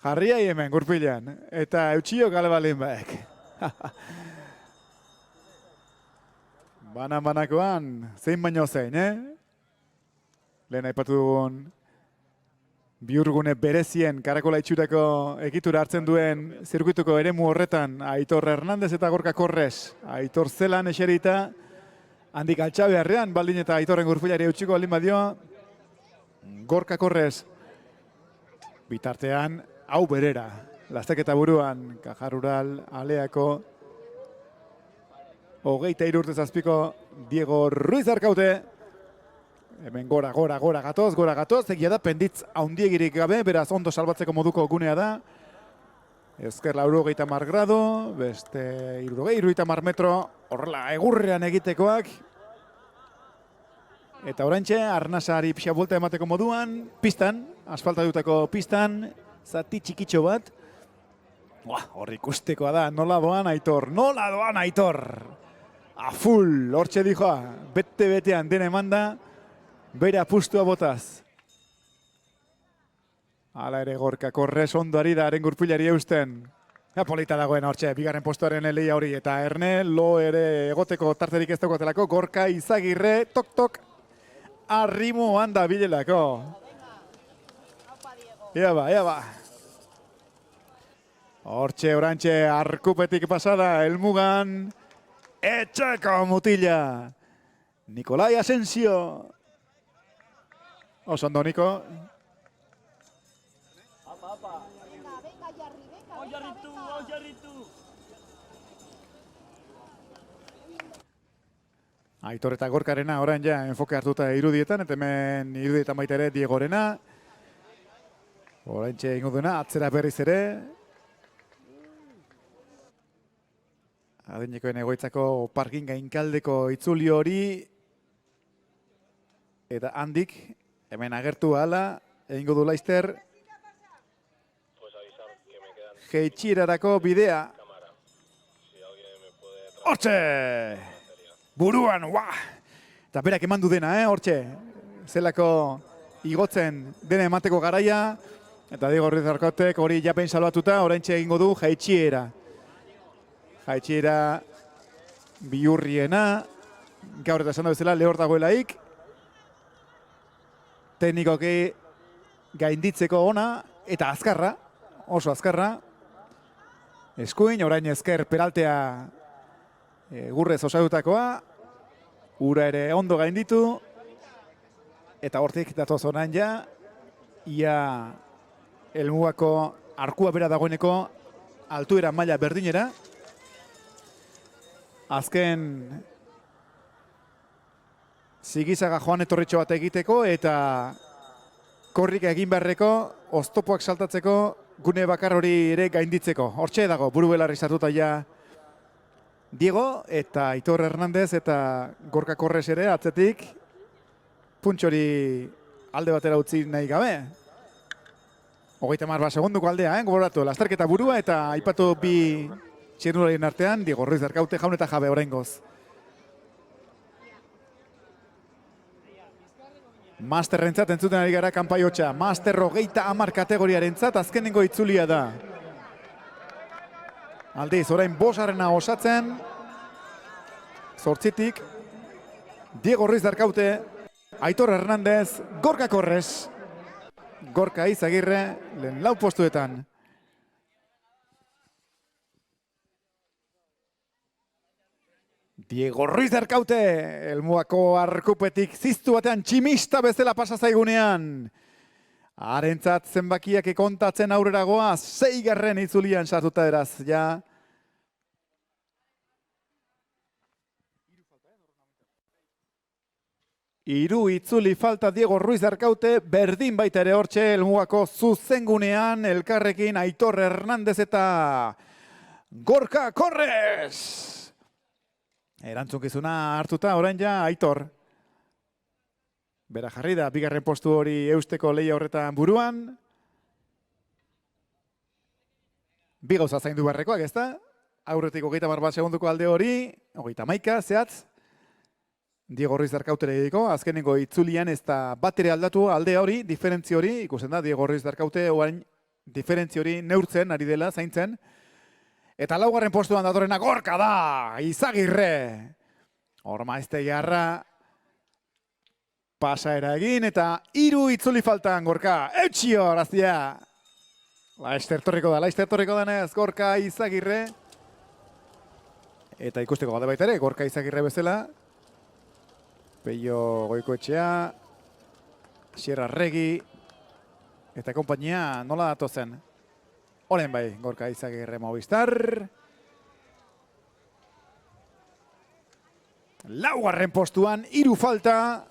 jarriai hemen gurpilan, eta eutxio gale balin baek. Banakoan, zein baino zein, Lehen aipatu dugun bihurgune berezien karakola itxurako egitura hartzen duen zirkuituko eremu horretan Aitor Hernandez eta Gorka Korres. Aitor zelan eserita, handik altxabearrean, baldin eta Aitorren gurpilari eutxiko baldin badio, Gorka Korres bitartean hau berera. Lasteketa buruan, Kajar Rural, Aleako, 23 urte zazpiko Diego Ruiz Arkaute. Hemen gora gatoz, egia da penditz haundiegirik gabe, beraz ondo salbatzeko moduko gunea da. Ezker 80 grado, beste 70 metro, horrela egurrean egitekoak. Eta oraintxe, arnasari pixa buelta emateko moduan, pistan, asfaltatutako pistan, zati txikitxo bat. Hor ikustekoa da, nola doan Aitor. A full, hortxe dijoa, bete-betean dena emanda, bere apustua botaz. Hala ere Gorka Korres ondo ari da haren gurpilari eusten. Polita dagoen hortxe, bigarren postuaren leia hori. Eta Erne, lo ere egoteko tarterik ez dagoatelako. Gorka Izagirre, tok-tok, arrimo handa bilelako. Ea ba. Hortxe, orantxe, arkupetik pasada, helmugan, etxeko mutila. Nikolai Asensio. Oso ondo, Niko. Aitor eta Gorkarena orain ja enfoke hartuta irudietan, eta hemen irudietan baita ere Diegorena. Orain txe ingo duena, atzera berriz ere. Adinekoen egoitzako parkin gainkaldeko itzuli hori. Eta handik, hemen agertu ahala, egingo du laizter. Jeitxirarako bidea. Hortxe! Buruan, Eta berak eman du dena, hortxe. Zelako igotzen dena emateko garaia. Eta Diego Ruiz Arkatek hori japen salbatuta, oraintxe egingo du jaitxiera. Jaitxiera bihurriena. Gaur eta esan da bezala lehor dagoelaik. Teknikoki gainditzeko ona eta azkarra, oso azkarra. Eskuin, orain ezker peraltea gurrez osatutakoa. Ura ere ondo gainditu. Eta hortik datoz orain ja, ia helmugako arkua bera dagoeneko altuera maila berdinera. Azken zigizaga joan etorritxo bat egiteko eta korrik egin beharreko oztopoak saltatzeko gune bakar hori ere gainditzeko. Hortxe dago, buru belarri sartuta ja Diego eta Aitor Hernandez eta Gorka Korres ere atzetik puntxori alde batera utzi nahi gabe. 30 segunduko aldea, gogoratu, lasterketa burua eta aipatu bi txirnularien artean, Diego Ruiz Arkaute jaun eta jabe oraingoz. Masterrentzat entzuten ari gara kanpai hotxa. Master 30 kategoriarentzat azkenengo itzulia da. Aldiz, orain 5 osatzen. 8tik. Diego Ruiz Arkaute, Aitor Hernandez, Gorka Korres, Gorka Izagirre, lehen 4 postuetan. Diego Ruiz Arkaute, helmuako arkupetik ziztu batean tximista bezala pasa zaigunean. Harentzat zenbakiak kontatzen aurreragoa, 6. itzulian sartuta eraz, ja. Hiru itzuli falta Diego Ruiz Arkaute, berdin baita ere hortxe, helmuako zuzengunean, elkarrekin Aitor Hernandez eta Gorka Korres. Erantzunkizuna hartuta, orain ja, Aitor. Bera jarri da, bigarren postu hori eusteko lehia horretan buruan. Bi gauza zaindu barrekoak, ez da? Aurretik 30 segunduko alde hori, 31 zehatz. Diego Ruiz Arkautere ediko, azkenengo itzulian ez da batere aldatu alde hori, diferentzi hori, ikusten da, Diego Ruiz Arkaute orain diferentzi hori neurtzen, ari dela, zaintzen. Eta 4. postuan datorrena Gorka da, Izagirre. Hor maizte jarra, pasaera egin eta 3 itzuli faltan Gorka. Eutxio, horazia. Laizter torriko denez, Gorka Izagirre. Eta ikusteko gade baita ere, Gorka Izagirre bezala. Peio Goikoetxea, Sierra Regi, eta konpainia nola datozen. Horen bai, Gorka Izagirre Movistar. 4. postuan, 3 falta.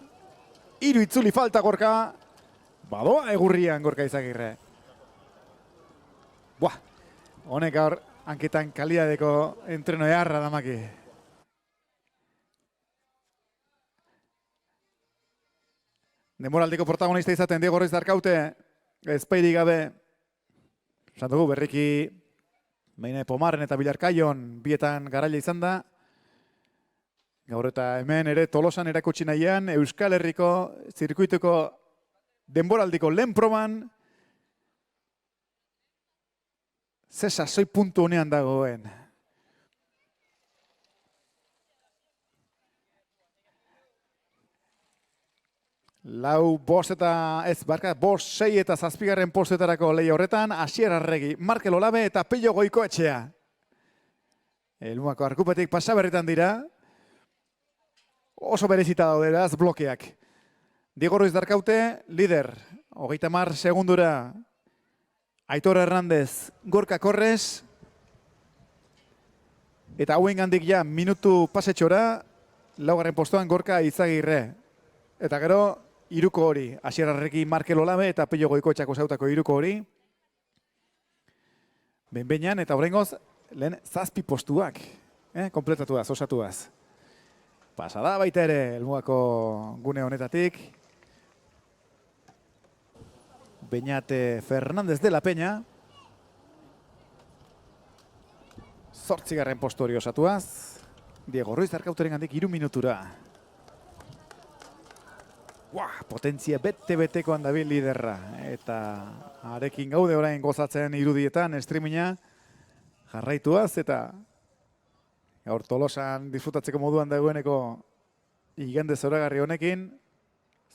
3 itzuli falta Gorka. Badoa egurrian Gorka Izagirre. Buah, honek gaur hanketan kalidadeko entreno eharra damaki. Denboraldiko protagonista izaten Diego Ruiz Arkaute, ezpeirik gabe. Esan dugu, berriki Meine Pomaren eta Bilarkaion bietan garaile izan da. Gaur eta hemen ere Tolosan erakutsi nahian, Euskal Herriko zirkuituko denboraldiko lehen proban. Ze sasoi puntu honean dagoen. Bost, 6 eta 7. postuetarako lehia horretan, Asier Arregi, Markel Olabe eta Peio Goikoetxea. Helmuako arkupetik pasaberritan dira. Oso berezita dauderaz blokeak. Diego Ruiz Arkaute, lider, 30 segundura. Aitor Hernandez, Gorka Korres. Eta hauen gandik ja minutu pasetxora, 4. postuan Gorka Izagirre. Eta gero, 3 hori, Asier Arregi, Markel Olabe eta Peio Goikoetxako zautako 3 hori. Benbenean eta horrengoz, lehen 7 postuak. Kompletatuaz, osatuaz. Pasada baita ere, helmuako gune honetatik. Beñate Fernández de la Peña. 8. postu hori osatuaz. Diego Ruiz Arkauteren gandik 3 minutura. Potentzia bete-betekoan dabil liderra. Eta arekin gaude orain gozatzen irudietan, streaminga jarraituaz eta gaur Tolosan disfrutatzeko moduan dagoeneko igande zoragarri honekin.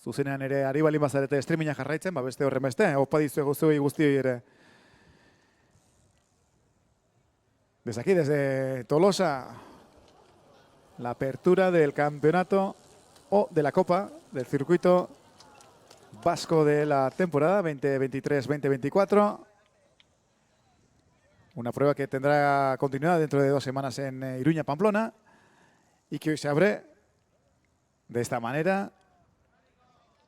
Zuzenean ere ari balin bazarete streaminga jarraitzen, beste horren beste, opa dizuegu zuei guztioi ere. Desde aquí, desde Tolosa, la apertura del campeonato o de la Copa del circuito vasco de la temporada 2023-2024. Una prueba que tendrá continuidad dentro de 2 semanas en Iruña, Pamplona, y que hoy se abre de esta manera,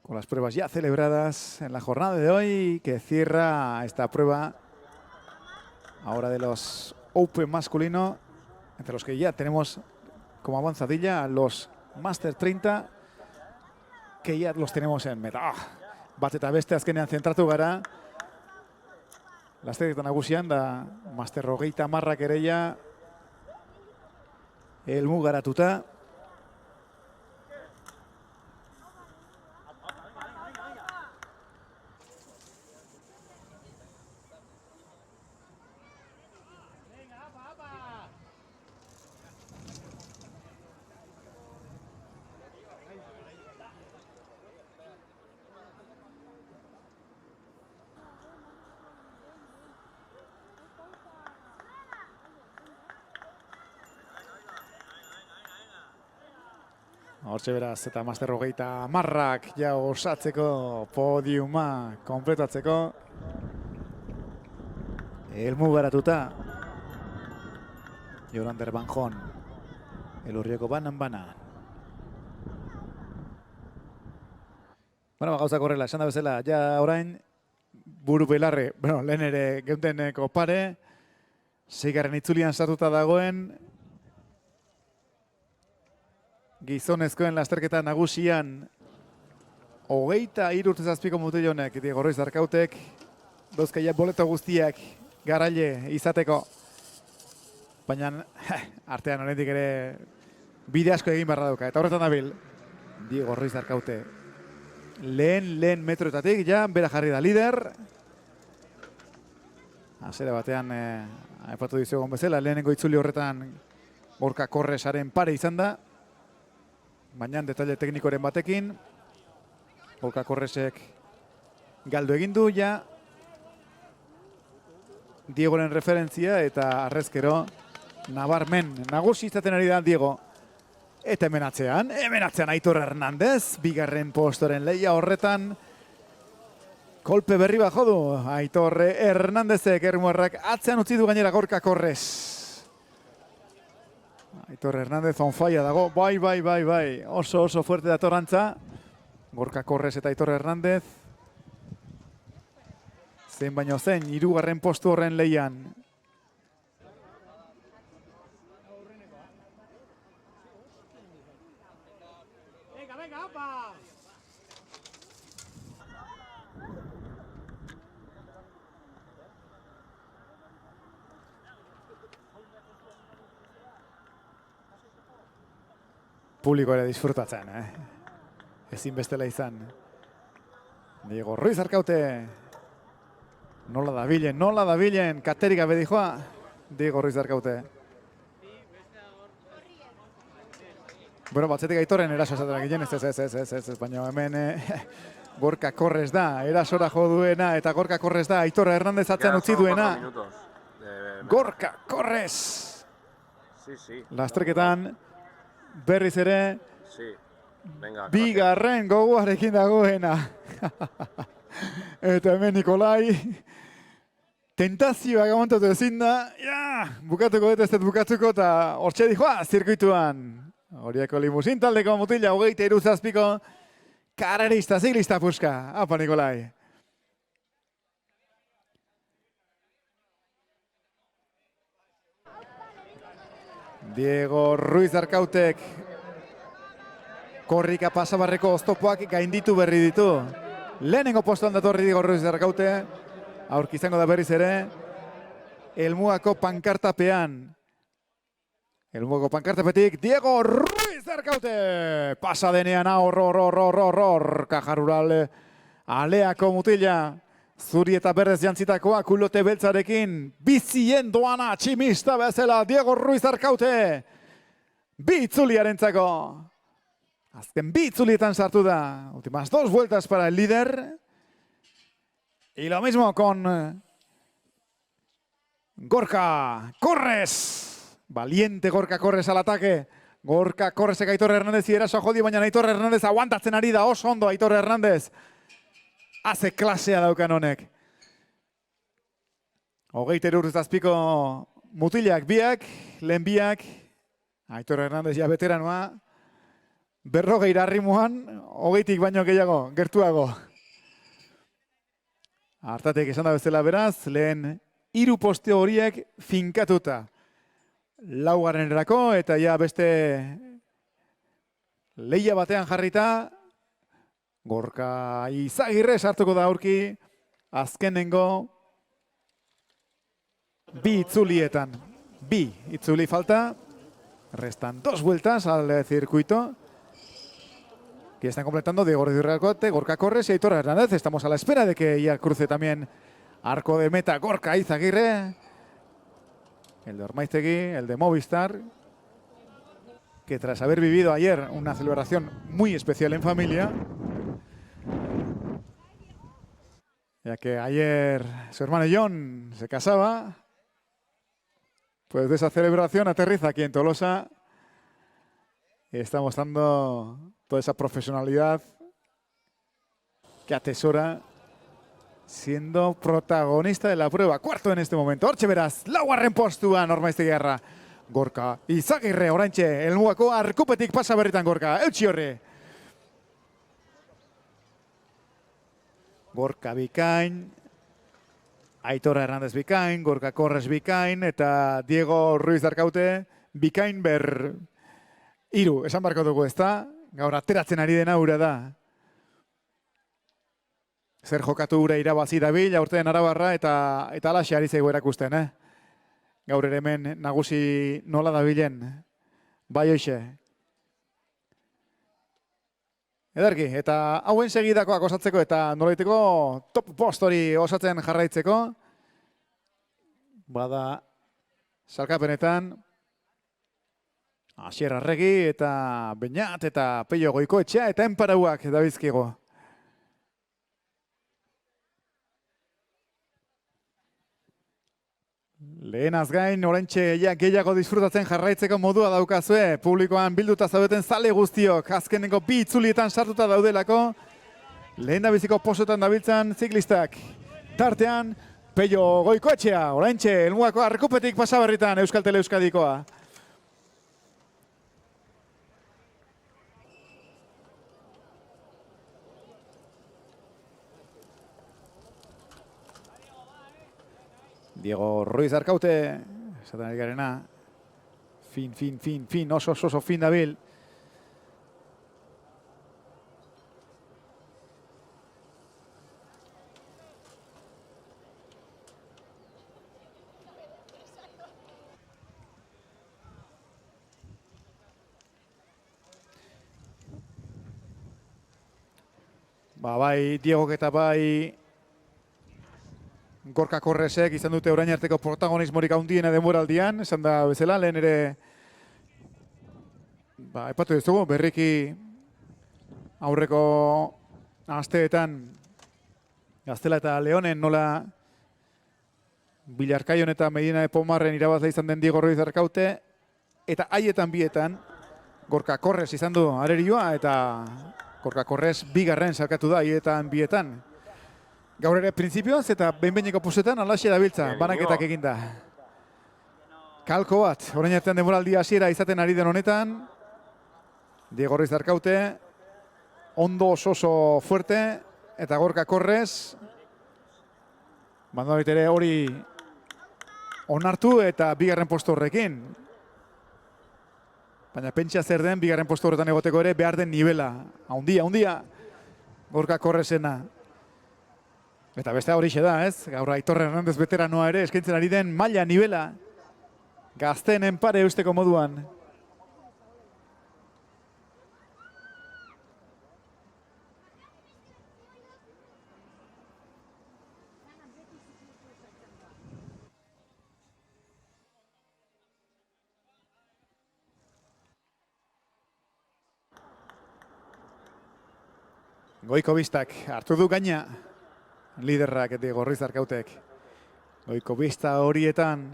con las pruebas ya celebradas en la jornada de hoy, que cierra esta prueba ahora de los Open masculino, entre los que ya tenemos como avanzadilla los Master 30, que ya los tenemos en meta. Bat eta beste azkenean zentratu gara. Lasterketa nagusian da Master 30 ere ja helmu garatuta. Hortxe beraz, eta Master hogeita marrak ja osatzeko podiuma konpletatzeko. Elmu garatuta. Jolander Banjon. Elurrioko banan. Bueno, gauzak horrela, esan da bezala, ja orain buru belarre, bueno, lehen ere geunteneko pare, 6. itzulian sartuta dagoen, gizonezkoen lasterketa nagusian, 23 urte zazpiko mutil honek, Diego Ruiz Arkautek, dozkaia boleto guztiak garaile izateko, baina artean oraindik ere bide asko egin beharra dauka, eta horretan dabil, Diego Ruiz Arkaute. Lehen metroetatik, ja, bera jarri da lider. Hasiera batean, aipatu dizuegon bezala, lehenengo itzuli horretan Gorka Korresaren pare izan da. Baina detalle teknikoren batekin, Gorka Korresek galdu egin du, ja. Diegoren referentzia eta arrezkero nabarmen nagusi izaten ari da Diego. Eta hemen atzean Aitor Hernandez, 2. postoren lehia horretan. Kolpe berri bat jodu, Aitor Hernandezek ermuarrak atzean utzi du gainera Gorka Korres. Aitor Hernandez on fire dago, bai, oso fuerte datorantza. Gorka Korres eta Aitor Hernandez. Zein baino zen, 3. postu horren lehian. Publiko ere disfrutatzen, ezin bestela izan. Diego Ruiz Arkaute. Nola dabilen, katerik gabe dijoa, Diego Ruiz Arkaute. Bueno, batzetik Aitorren eraso esaten egin, ez, baina hemen Gorka Korres da, erasora jo duena, eta Gorka Korres da, Aitor Hernandez atzean utzi duena. Gorka Korres! Lasterketan, berriz ere, 2. gogoarekin dagoena. Eta hemen Nikolai, tentazioa gamontatu ezin da, bukatuko dut ez dut bukatuko, eta hortxe dijoa, zirkuituan. Horiako limusin taldeko mutila, 23 zazpiko, karerista, ziklista puska. Apa, Nikolai. Diego Ruiz Arkautek korrika pasabarreko oztopoak gainditu berri ditu. Lehenengo postuan datorri Diego Ruiz Arkaute, aurki izango da berriz ere, Elmuako pankartapean. Elmuako pankartapetik Diego Ruiz Arkaute! Pasa denean hor, Kajarural aleako mutila. Zuri eta berdez jantzitakoa kulote beltzarekin, bizien doana tximista bezala Diego Ruiz Arkaute. Bitzuliarentzako. Azken bitzulietan sartu da. Últimas 2 vueltas para el líder. Y lo mismo con Gorka Korres. Valiente Gorka Korres al ataque. Gorka Korresek Aitor Hernandez eraso jodi, baina Aitor Hernandez aguantatzen ari da oso ondo Aitor Hernandez. Haze klasea daukan honek. 23 urte zazpiko mutilak biak, lehen biak. Aitor Hernandez ja veteranoa. 40 arrimuan, 20 baino gehiago, gertuago. Hartatek esan da bezala beraz, lehen 3 poste horiek finkatuta. 4. eta ja beste lehia batean jarrita, Gorka Izagirre sartuko da aurki, azkenengo 2 itzulietan. 2 itzuli falta, restan 2 vueltas al circuito. Que están completando Diego Ruiz Arkaute, Gorka Korres y Aitor Hernandez. Estamos a la espera de que ya cruce también arco de meta Gorka Izagirre. El de Ormaiztegui, el de Movistar. Que tras haber vivido ayer una celebración muy especial en familia, ya que ayer su hermano John se casaba, pues de esa celebración aterriza aquí en Tolosa está mostrando toda esa profesionalidad que atesora siendo protagonista de la prueba. Cuarto en este momento. Hortxe beraz, laugarren postuan Ormaiztegiarra. Gorka Izagirre oraintxe, helmugako arkupetik pasa berritan Gorka. Eutsi horri. Gorka bikain, Aitor Hernandez bikain, Gorka Korres bikain, eta Diego Ruiz Darkaute bikain ber hiru. Esan barko dugu, ezta? Gaur ateratzen ari dena ura da. Zer jokatu ura irabazi dabil, aurten Arabarra, eta alaxe ari zaigu erakusten, Gaur ere hemen nagusi nola dabilen, bai hoxe. Ederki, eta hauen segidakoak osatzeko eta nolaiteko top post hori osatzen jarraitzeko. Bada salkapenetan Asier Arregi eta Beñat eta Peio Goikoetxea eta Enparauak dabizkigo. Lehenaz gain, oraintxe gehiago disfrutatzen jarraitzeko modua daukazue. Publikoan bilduta zaudeten zale guztiok. Azkeneko bi itzulietan sartuta daudelako. Lehen da biziko posotan dabiltzan ziklistak. Tartean, Peio Goikoetxea. Oraintxe, helmugako arkupetik pasaberritan Euskal Tele Euskadikoa. Diego Ruiz Arkaute, esaten ari garena, fin, oso fin dabil. Bai, Diego eta bai Gorka Korresek izan dute orain arteko protagonismorik handiena denboraldian, esan da bezala, lehen ere aipatu dugu berriki aurreko asteetan Gaztela eta Leonen nola Bilarkaion eta Medina de Pomarren irabazle izan den Diego Ruiz Arkaute, eta haietan bietan Gorka Korres izan du arerioa eta Gorka Korres bigarren salkatu da haietan bietan. Gaur ere printzipioz eta behin-behineko posetan alaxe dabiltza, banaketak eginda. Kalko bat, orain artean denboraldi hasiera izaten ari den honetan. Diego Ruiz Arkaute, ondo oso fuerte, eta Gorka Korres. Bandabit ere hori onartu eta bigarren postu horrekin. Baina pentsa zer den, bigarren postu horretan egoteko ere behar den nivela. Haundia, Gorka Korresena. Eta beste horixe da, ez? Gaur Aitor Hernandez veteranoa ere eskaintzen ari den maila nivela gazteen enpare eusteko moduan. Goiko Bistak hartu du gaina. Liderrak eta Diego Ruiz Arkautek. Goiko bista horietan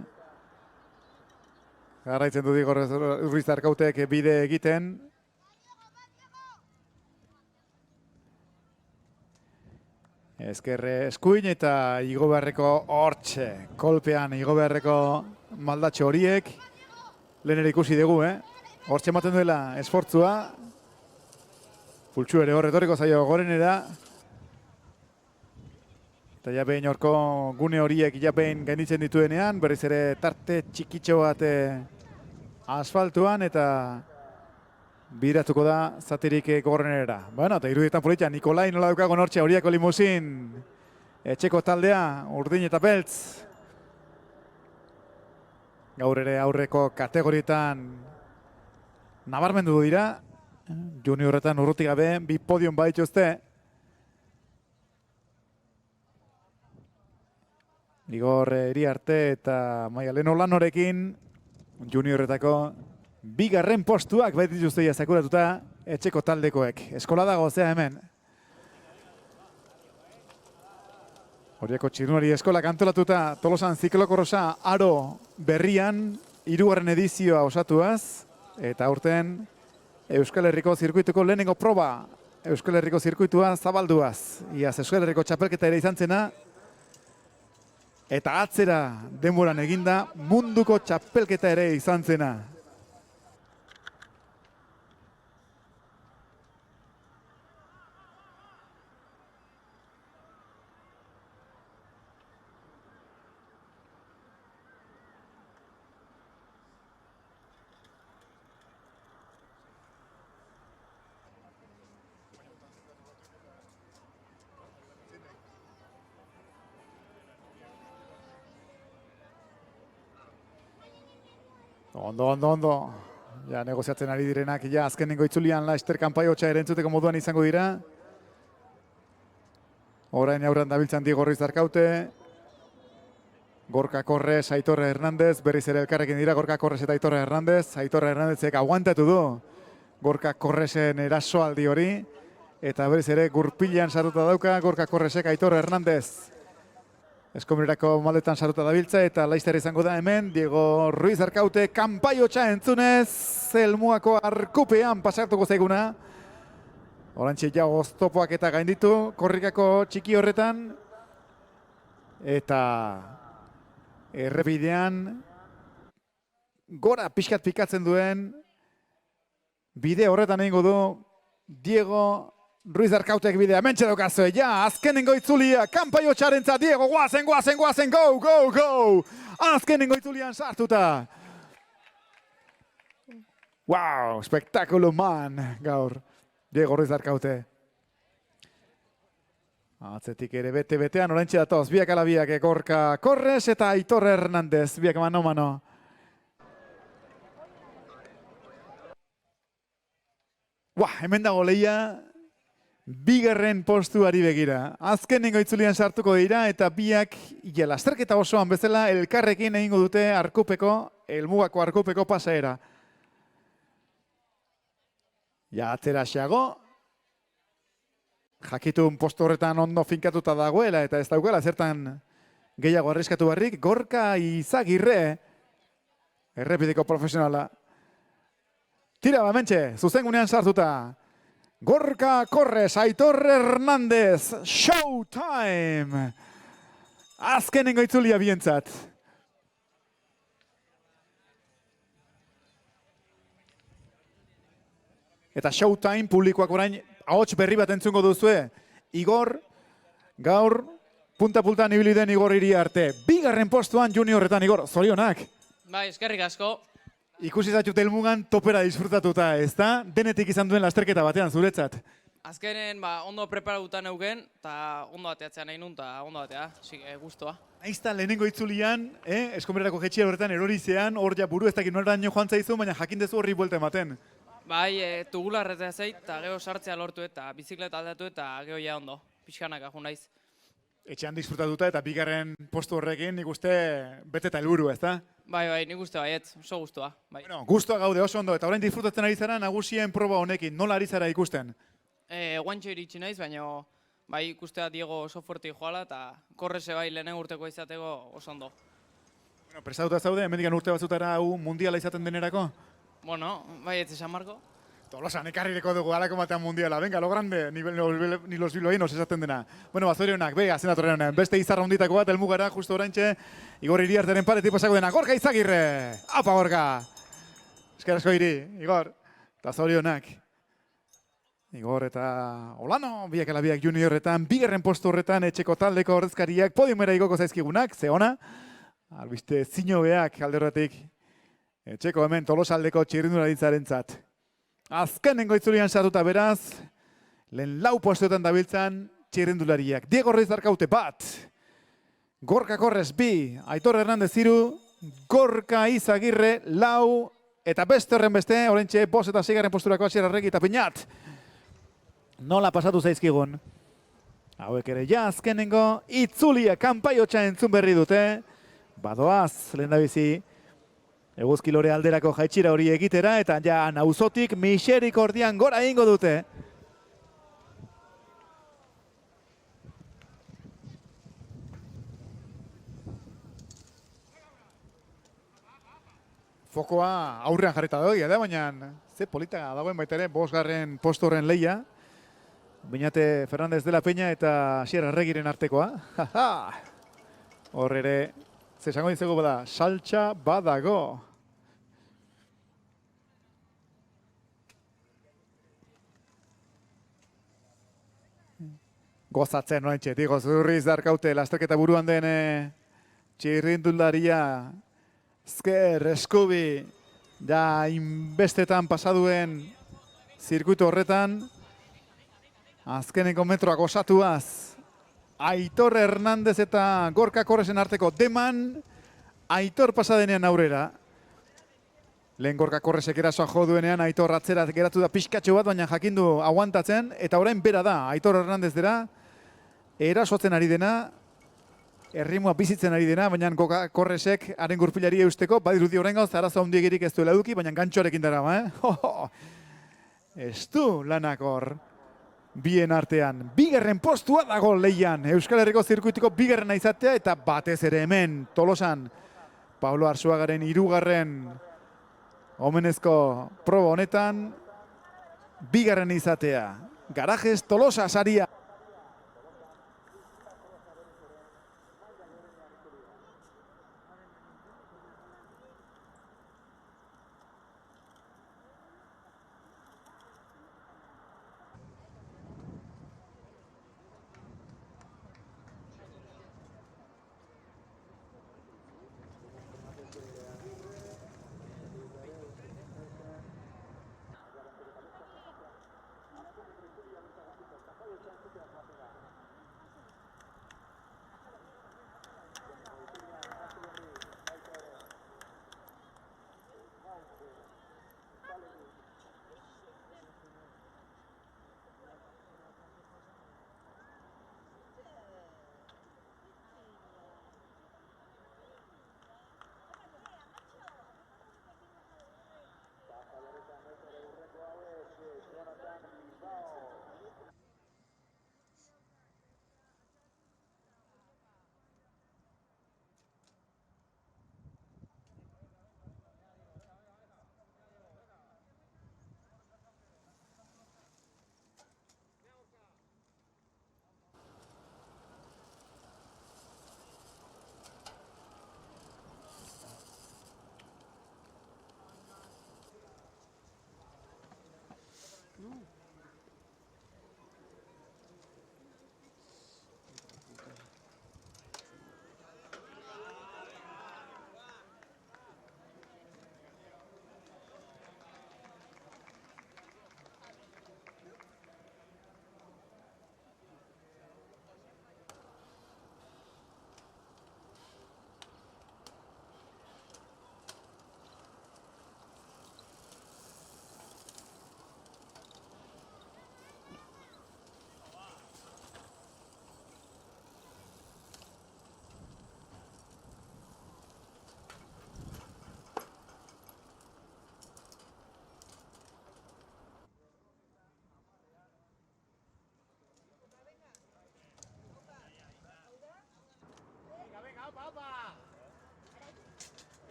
jarraitzen du Diego Ruiz Arkautek bide egiten. Ezkerre eskuin eta igo beharreko hortxe. Kolpean igo beharreko maldatxo horiek. Lehen ere ikusi dugu, Hortxe ematen duela esfortzua. Pultsu ere horretoriko zaio gorenera. Eta japein horko gune horiek japein gainditzen dituenean, berriz ere tarte txikitxo bat asfaltuan eta biratuko da zatirik gorrenera. Bueno, eta irudietan politia, Nikolai nola daukago nortxe horiako limusin, etxeko taldea, urdin eta beltz. Gaur ere aurreko kategorietan nabarmendu dira, juniorretan urruti gabe, bi podium badituzte. Igor Iriarte eta Maialen Olanorekin juniorretako bigarren postuak baitituzteia sakuratuta etxeko taldekoek. Eskola dago zea hemen. Horiako txirnari eskolak antolatuta Tolosan ziklokorosa aro berrian 3. edizioa osatuaz eta aurten Euskal Herriko zirkuituko lehenengo proba. Euskal Herriko zirkuitua zabalduaz. Iaz Euskal Herriko txapelketa ere izan zena. Eta atzera denboran eginda munduko txapelketa ere izan zena. Ondo. Ja, negoziatzen ari direnak, ja, azkenengo itzulian Laster kanpaiotxa erentzuteko moduan izango dira. Orain aurran dabiltzan Diego Ruiz Arkaute. Gorka Korres, Aitor Hernandez, berriz ere elkarrekin dira Gorka Korres eta Aitor Hernandez. Aitor Hernandezek aguantatu du Gorka Korresen erasoaldi hori. Eta berriz ere gurpilean sartuta dauka Gorka Korresek Aitor Hernandez. Eskomirako maldetan sartuta dabiltza eta laizter izango da hemen. Diego Ruiz Arkaute kanpaiotxa entzunez. Zelmuako arkupean pasartuko zaiguna. Orantxe ja oztopoak eta gainditu korrikako txiki horretan. Eta errepidean gora pixkat pikatzen duen bide horretan egingo du Diego Ruiz Arkautek bidea, mentxe daukazue, ja, azkenengo itzulia, kanpaiotxarentzat, Diego, guazen, go! Azkenengo itzulian sartuta. Wow, spektakulu man, gaur, Diego Ruiz Arkaute. Atzetik ere bete-betean, orentxe datoz, biak ala biak, Gorka Korres eta Aitor Hernandez, biak mano. Hemen dago lehia, bigarren postuari begira. Azkenengo itzulian sartuko dira eta biak lasterketa osoan bezala elkarrekin egingo dute helmugako arkupeko pasaera. Ja, atzera xago. Jakitun postu horretan ondo finkatuta dagoela eta ez daukala zertan gehiago arriskatu barrik. Gorka Izagirre, errepideko profesionala. Tira, mentxe, zuzengunean sartuta. Gorka Korres, Aitor Hernandez, Showtime! Azkenengo itzulia bientzat. Eta Showtime publikoak orain ahots berri bat entzungo duzue. Igor, gaur, punta-pultan ibili den Igor Iriarte. Bigarren postuan juniorretan, Igor, zorionak. Bai, eskerrik asko. Ikusi zaitut helmugan topera disfrutatuta, ezta? Denetik izan duen lasterketa batean zuretzat. Azkenen ondo preparatuta neuken, eta ondo ateatzea nahi nun, eta ondo atea, guztua. Aizta lehenengo itzulian, Eskomerako jetxia horretan erorizean, hor ja buru ez dakit noraino joan zaizu, baina jakin dezu horri buelta ematen. Bai, tugularretea zait, eta geho sartzea lortu eta bizikleta aldatu eta geho ja ondo, pixkanak aju naiz. Etxean disfrutatuta eta bigarren postu horrekin nik uste beteta helburu, ezta? Bai, nik uste baiet, oso guztua. Bai. Bueno, guztua gaude oso ondo, eta orain disfrutatzen ari zara nagusien proba honekin, nola ari zara ikusten? Guantxo iritsi naiz, baina bai ikustea Diego oso fuerti joala eta Korrese bai lehenen urteko izateko oso ondo. Bueno, prestatuta zaude, hemendikan urte batzutara hau mundiala izaten denerako? Bueno, bai ez esan Marko. Tolosan, ekarrireko dugu alako batean mundiala. Venga, lo grande, ni los bilbaínos esaten dena. Bueno, bazorionak, bega, zenatorren honen. Beste izarra hunditako bat, helmugara, justo oraintxe. Igor Iriarteren paretik pasako dena. Gorka Izagirre! Apa, Gorka! Eskerazko iri, Igor. Eta zorionak. Igor eta Olano, biak alabiak juniorretan, bigarren postu horretan, etxeko taldeko ordezkariak, podiumera igoko zaizkigunak, ze ona. Albiste, zinobeak alde horretik. Etxeko hemen Tolosaldeko txirrindularitzarentzat. Azkenengo itzulian sartuta beraz, lehen lau postuetan dabiltzan txirrindulariak. Diego Ruiz Arkaute bat, Gorka Korres bi, Aitor Hernandez hiru, Gorka Izagirre lau, eta beste horren beste, orentxe, bost eta seigarren posturako Asier Arregi eta Piñat. Nola pasatu zaizkigun? Hauek ere ja azkenengo itzulia kanpaiotxa entzun berri dute. Badoaz, lehen da bizi. Eguzkilore alderako jaitxira hori egitera eta ja nauzotik miserikordian gora egingo dute. Fokoa aurrean jarrita dogia da, baina Ze polita dagoen baita ere, 5. postu horren lehia. Beñate Fernandez de la Peña eta Asier Arregiren artekoa. Hor ere, zesango ditzeko bada, saltxa badago. Gozatzen noen txetiko, zurriz darkaute, lasterketa buruan den txirrindularia, ezker, eskubi, da inbestetan pasaduen zirkuitu horretan, azkeneko metroak osatuaz, Aitor Hernandez eta Gorka Korresen arteko deman, Aitor pasadenean aurrera. Lehen Gorka Korresek erasoa jo duenean, Aitor atzera geratu da pixkatxo bat, baina jakindu aguantatzen, eta orain bera da, Aitor Hernandez dira, erasotzen ari dena, errimua bizitzen ari dena, baina Gorka Korresek haren gurpilari eusteko, badirudi orain gauz, arazo handiegirik ez duela eduki, baina gantxoarekin dara, Ez du lanak hor. Bien artean, 2. postua dago lehian, Euskal Herriko zirkuitiko 2. izatea, eta batez ere hemen, Tolosan, Pablo Arzuagaren 3. omenezko proba honetan, 2. izatea. Garajes Tolosa saria.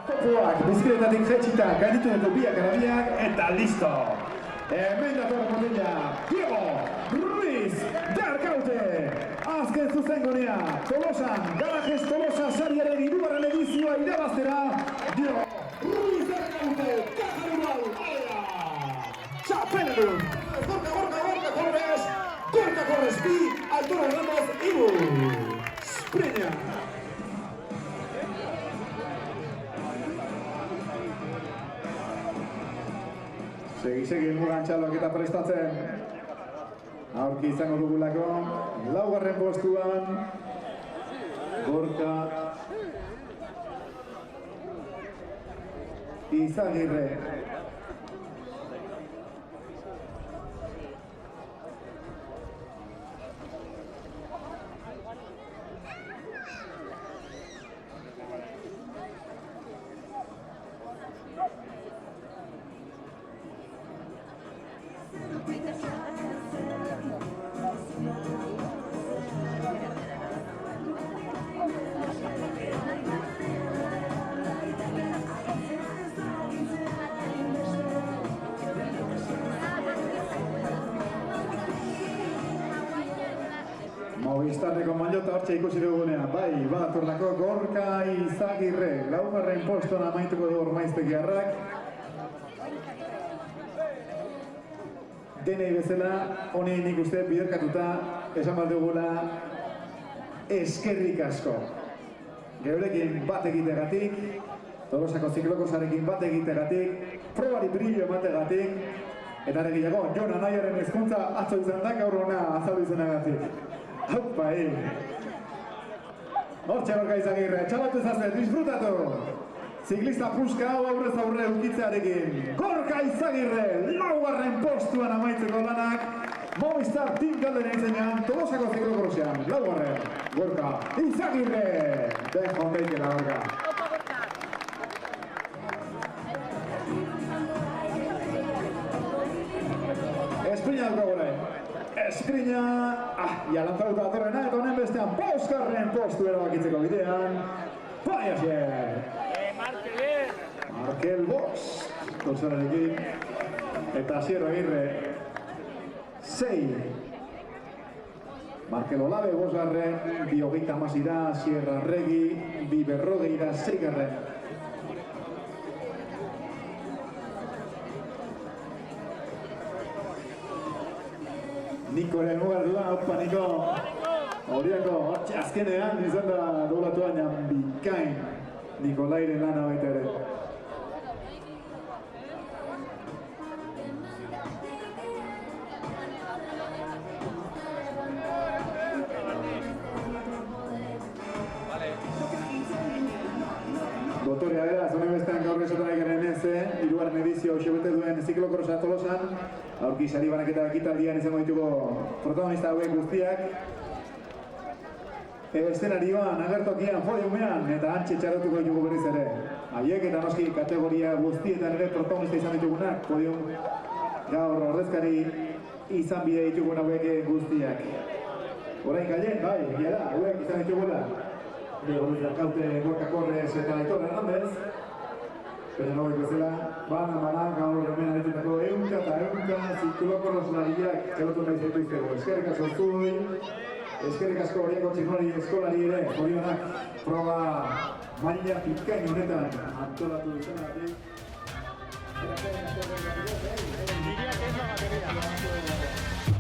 Topoak bizikiletatik jaitsita gainditu ditu biak arabiak eta listo! Hemen dator botella, Diego Ruiz Darkaute! Azken zuzengonea, Tolosan, Garajes Tolosa sariaren 2. edizioa irabaztera, Diego Ruiz Darkaute, Kajarubal, alea! Txapeledun! Gorka Corres, bi, Arturo Ramos, Ibu! Spriña! Segi helmugan txaloak eta prestatzen. Aurki izango dugulako, 4. postuan. Gorka Izagirre. Movistarreko mailota hortxe ikusi dugunean, bai, badatorlako Gorka Izagirre, 4. postuan amaituko du Ormaiztegiarrak. Denei bezala, honei nik uste biderkatuta, esan bat dugula, eskerrik asko. Geurekin bat egitegatik, Tolosako ziklokosarekin bat egitegatik, probari brillo emategatik, eta gehiago, Jon Anaiaren hezkuntza atzo izan da, gaur hona azaldu izanagatik. Haupa, Hortxe Gorka Izagirre, txalatu ezazte, disfrutatu! Ziklista puska hau aurrez aurre ukitzearekin. Gorka Izagirre, 4. postuan amaitzeko lanak. Movistar Team Galderen izenean, Tolosako ziklokrosean, 4. Gorka Izagirre! Den jondeikela, Gorka. Esprina dugu gure. Esprina, lanzatuta datorrena eta honen bestean 5. postu erabakitzeko bidean, Paiasier! Markel Box, Tolosararekin, eta Sierra Agirre, 6. Markel Olabe, 5. Bi 30 Sierra Regi, bi 40 6. Niko ere mugar duan, haupa Niko. Horiako, hortxe azkenean izan da doblatu baina bikain Nikolairen lana baita ere. Dotorea beraz, honen bestean gaur esotan egaren ez, 3. edizio xebete duen ziklokrosa Tolosan, aurki sari banaketa ekitaldian izango ditugu protagonista hauek guztiak. Eszenarioan, agertokian, podiumean, eta antxe txaratuko ditugu berriz ere. Haiek eta noski kategoria guztietan ere protagonista izan ditugunak, podium gaur ordezkari izan bide ditugun hauek guztiak. Orain gailen, bai, egia da, hauek izan ditugula. Diego Ruiz Darkaute, Gorka Corres eta Aitor Hernandez. Pero no bezala, bana gaur hemen aritutako ehunka eta ehunka ziklokorroslariak txalotu nahi zaitu iztego. Eskerrik asko zui, eskerrik asko horiako txinori eskolari ere, zorionak proba maila pitkain honetan antolatu izanagatik. Diría que es la batería.